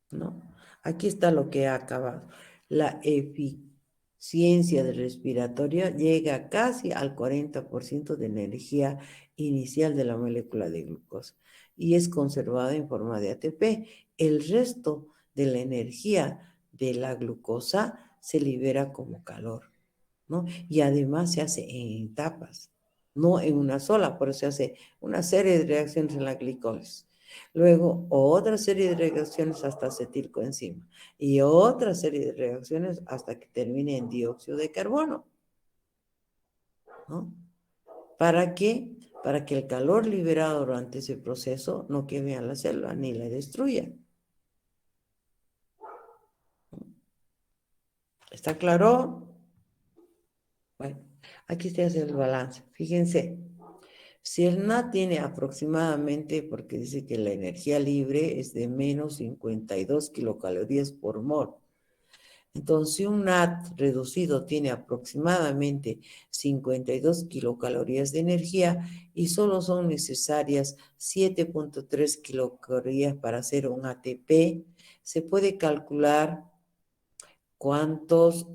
¿no? Aquí está lo que ha acabado. La eficiencia del respiratorio llega casi al 40% de energía inicial de la molécula de glucosa y es conservada en forma de ATP. El resto de la energía de la glucosa se libera como calor, ¿no? Y además se hace en etapas, no en una sola, por eso se hace una serie de reacciones en la glicólisis. Luego, otra serie de reacciones hasta acetilcoenzima y otra serie de reacciones hasta que termine en dióxido de carbono, ¿no? ¿Para qué? Para que el calor liberado durante ese proceso no queme a la célula ni la destruya. ¿Está claro? Bueno, aquí se hace el balance. Fíjense. Si el NAT tiene aproximadamente, porque dice que la energía libre es de menos 52 kilocalorías por mol. Entonces, si un NAT reducido tiene aproximadamente 52 kilocalorías de energía y solo son necesarias 7,3 kilocalorías para hacer un ATP, se puede calcular cuántos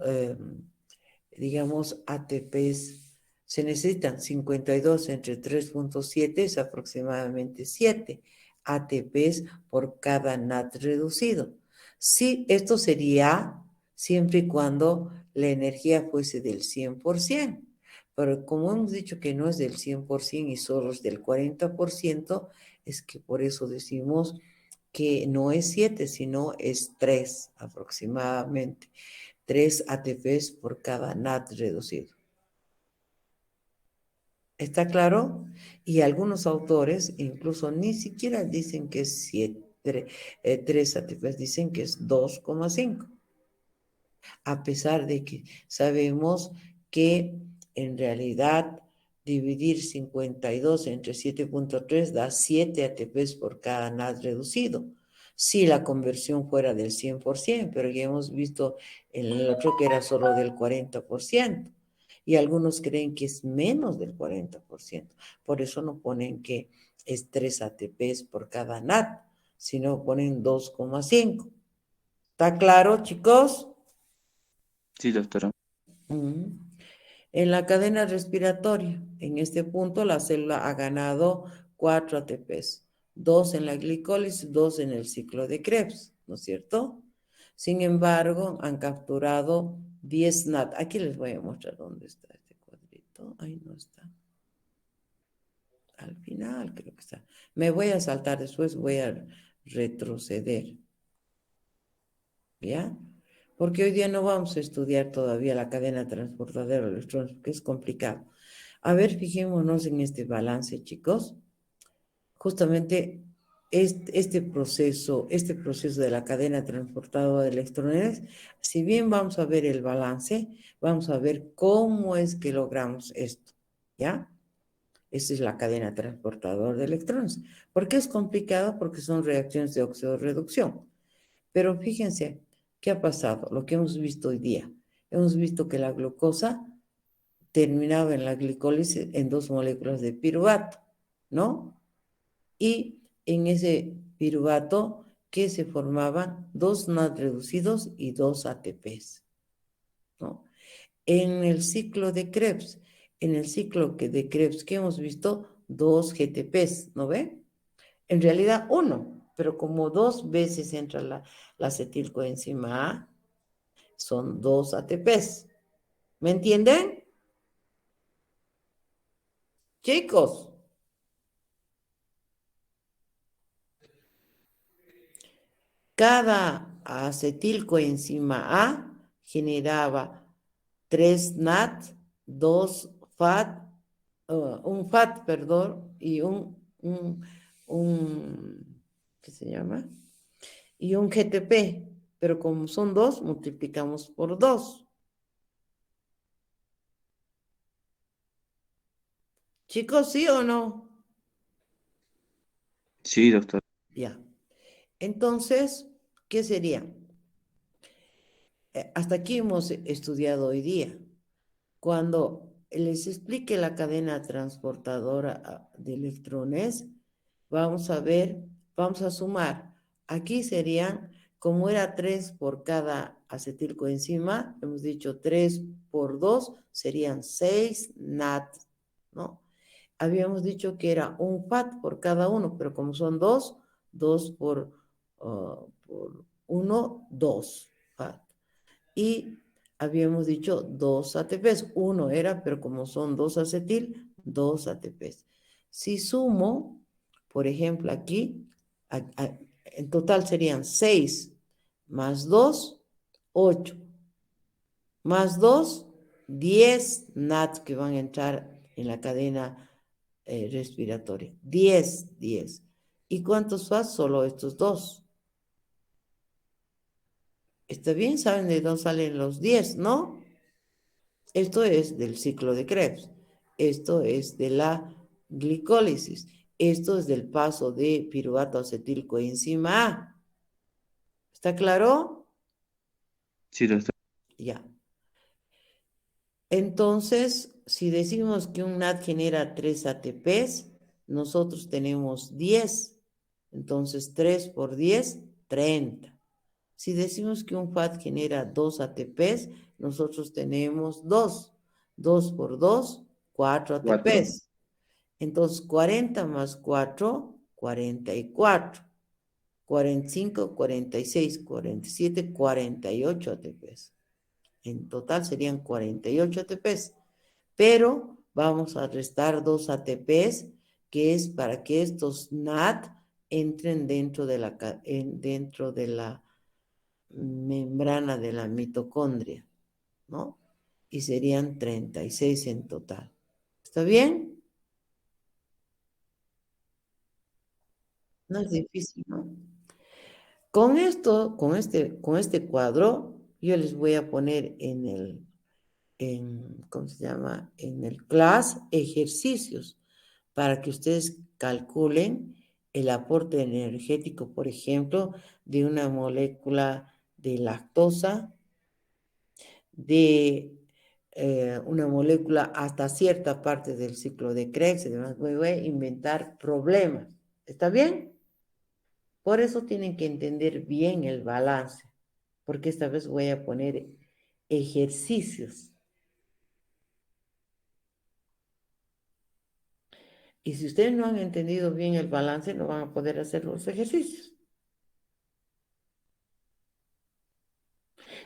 digamos, ATPs se necesitan. 52 entre 3,7 es aproximadamente 7. ATPs por cada NAT reducido. Sí, esto sería siempre y cuando la energía fuese del 100%. Pero como hemos dicho que no es del 100% y solo es del 40%, es que por eso decimos que no es 7, sino es 3 aproximadamente. 3 ATPs por cada NAT reducido. ¿Está claro? Y algunos autores incluso ni siquiera dicen que es 3 ATPs, dicen que es 2,5. A pesar de que sabemos que en realidad dividir 52 entre 7,3 da 7 ATPs por cada NAT reducido. Si la conversión fuera del 100%, pero ya hemos visto en el otro que era solo del 40%. Y algunos creen que es menos del 40%. Por eso no ponen que es 3 ATPs por cada NAT, sino ponen 2,5. ¿Está claro, chicos? Sí, doctora. En la cadena respiratoria, en este punto la célula ha ganado 4 ATPs, 2 en la glicólisis, 2 en el ciclo de Krebs, ¿no es cierto? Sin embargo, han capturado 10 NAT. Aquí les voy a mostrar dónde está este cuadrito. Ahí no está. Al final creo que está. Me voy a saltar, después voy a retroceder. ¿Ya? Porque hoy día no vamos a estudiar todavía la cadena transportadora de electrones, porque es complicado. A ver, fijémonos en este balance, chicos. Justamente este proceso de la cadena transportadora de electrones, si bien vamos a ver el balance, vamos a ver cómo es que logramos esto, ¿ya? Esta es la cadena transportadora de electrones. ¿Por qué es complicado? Porque son reacciones de óxido-reducción. Pero fíjense, ¿qué ha pasado? Lo que hemos visto hoy día. Hemos visto que la glucosa terminaba en la glicólisis en 2 moléculas de piruvato, ¿no? Y en ese piruvato que se formaban 2 NAD reducidos y 2 ATPs, ¿no? En el ciclo de Krebs, de Krebs que hemos visto 2 GTPs, ¿no ve? En realidad 1, pero como 2 veces entra la acetilcoenzima A, son 2 ATPs. ¿Me entienden? Chicos, cada acetilcoenzima A generaba 3 NAT, 2 FAT, un FAT, perdón, y ¿qué se llama? Y un GTP, pero como son 2, multiplicamos por 2. Chicos, ¿sí o no? Sí, doctora. Ya. Entonces, ¿qué sería? Hasta aquí hemos estudiado hoy día. Cuando les explique la cadena transportadora de electrones, vamos a ver, vamos a sumar. Aquí serían, como era 3 por cada acetilcoenzima, hemos dicho 3 por 2, serían 6 NAT, ¿no? Habíamos dicho que era un FAT por cada uno, pero como son 2, 2 por 1, 2 FAT. Y habíamos dicho 2 ATPs. Uno era, pero como son 2 acetil, 2 ATPs. Si sumo, por ejemplo, aquí, en total serían 6 más 2, 8. Más 2, 10 NAT que van a entrar en la cadena respiratoria. 10, 10. ¿Y cuántos FAT? Solo estos dos. ¿Está bien? ¿Saben de dónde salen los 10, no? Esto es del ciclo de Krebs. Esto es de la glicólisis. Esto es del paso de piruvato acetilcoenzima A. ¿Está claro? Sí, doctora. Ya. Entonces, si decimos que un NAT genera 3 ATPs, nosotros tenemos 10. Entonces, 3 por 10, 30. Si decimos que un FAT genera 2 ATPs, nosotros tenemos 2. 2 por 2, 4 4. ATPs. Entonces, 40 más 4, 44, 45, 46, 47, 48 ATPs. En total serían 48 ATPs, pero vamos a restar 2 ATPs, que es para que estos NAD entren dentro de la membrana de la mitocondria, ¿no? Y serían 36 en total. ¿Está bien? No es difícil, ¿no? Con esto, con este cuadro, yo les voy a poner ¿cómo se llama? En el class ejercicios para que ustedes calculen el aporte energético, por ejemplo, de una molécula de lactosa, de una molécula hasta cierta parte del ciclo de Krebs y demás. Voy a inventar problemas. ¿Está bien? Por eso tienen que entender bien el balance, porque esta vez voy a poner ejercicios. Y si ustedes no han entendido bien el balance, no van a poder hacer los ejercicios.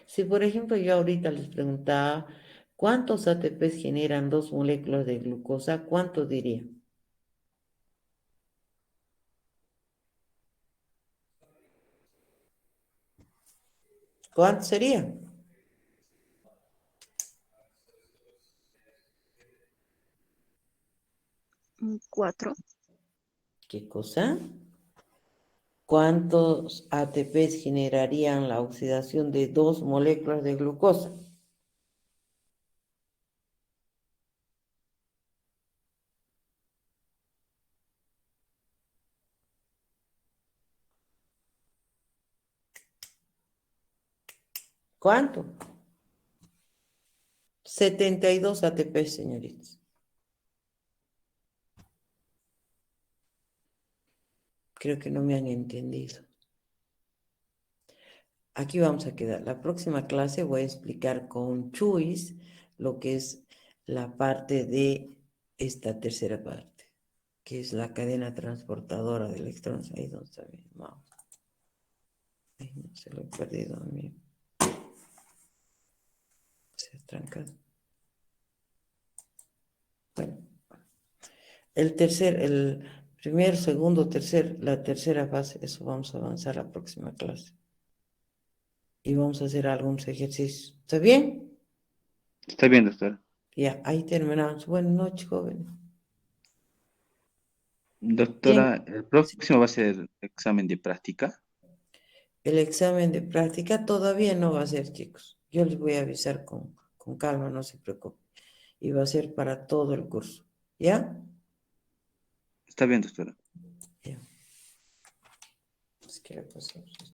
Si, por ejemplo, yo ahorita les preguntaba, ¿cuántos ATPs generan 2 moléculas de glucosa? ¿Cuánto diría? ¿Cuánto sería? 4. ¿Qué cosa? ¿Cuántos ATPs generarían la oxidación de 2 moléculas de glucosa? ¿Cuánto? 72 ATPs, señoritas. Creo que no me han entendido. Aquí vamos a quedar. La próxima clase voy a explicar con Chuis lo que es la parte de esta tercera parte, que es la cadena transportadora de electrones. Ahí donde está mi mouse. Ay, no, se lo he perdido a mí. Se ha trancado. Bueno, el primer, segundo, la tercera fase, eso vamos a avanzar la próxima clase. Y vamos a hacer algunos ejercicios. ¿Está bien? Está bien, doctora. Ya, ahí terminamos. Buenas noches, jóvenes. ¿Quién? Doctora, el próximo va a ser examen de práctica. El examen de práctica todavía no va a ser, chicos. Yo les voy a avisar con calma, no se preocupen. Y va a ser para todo el curso. ¿Ya? Está bien, doctora. Ya. Es que la cosa...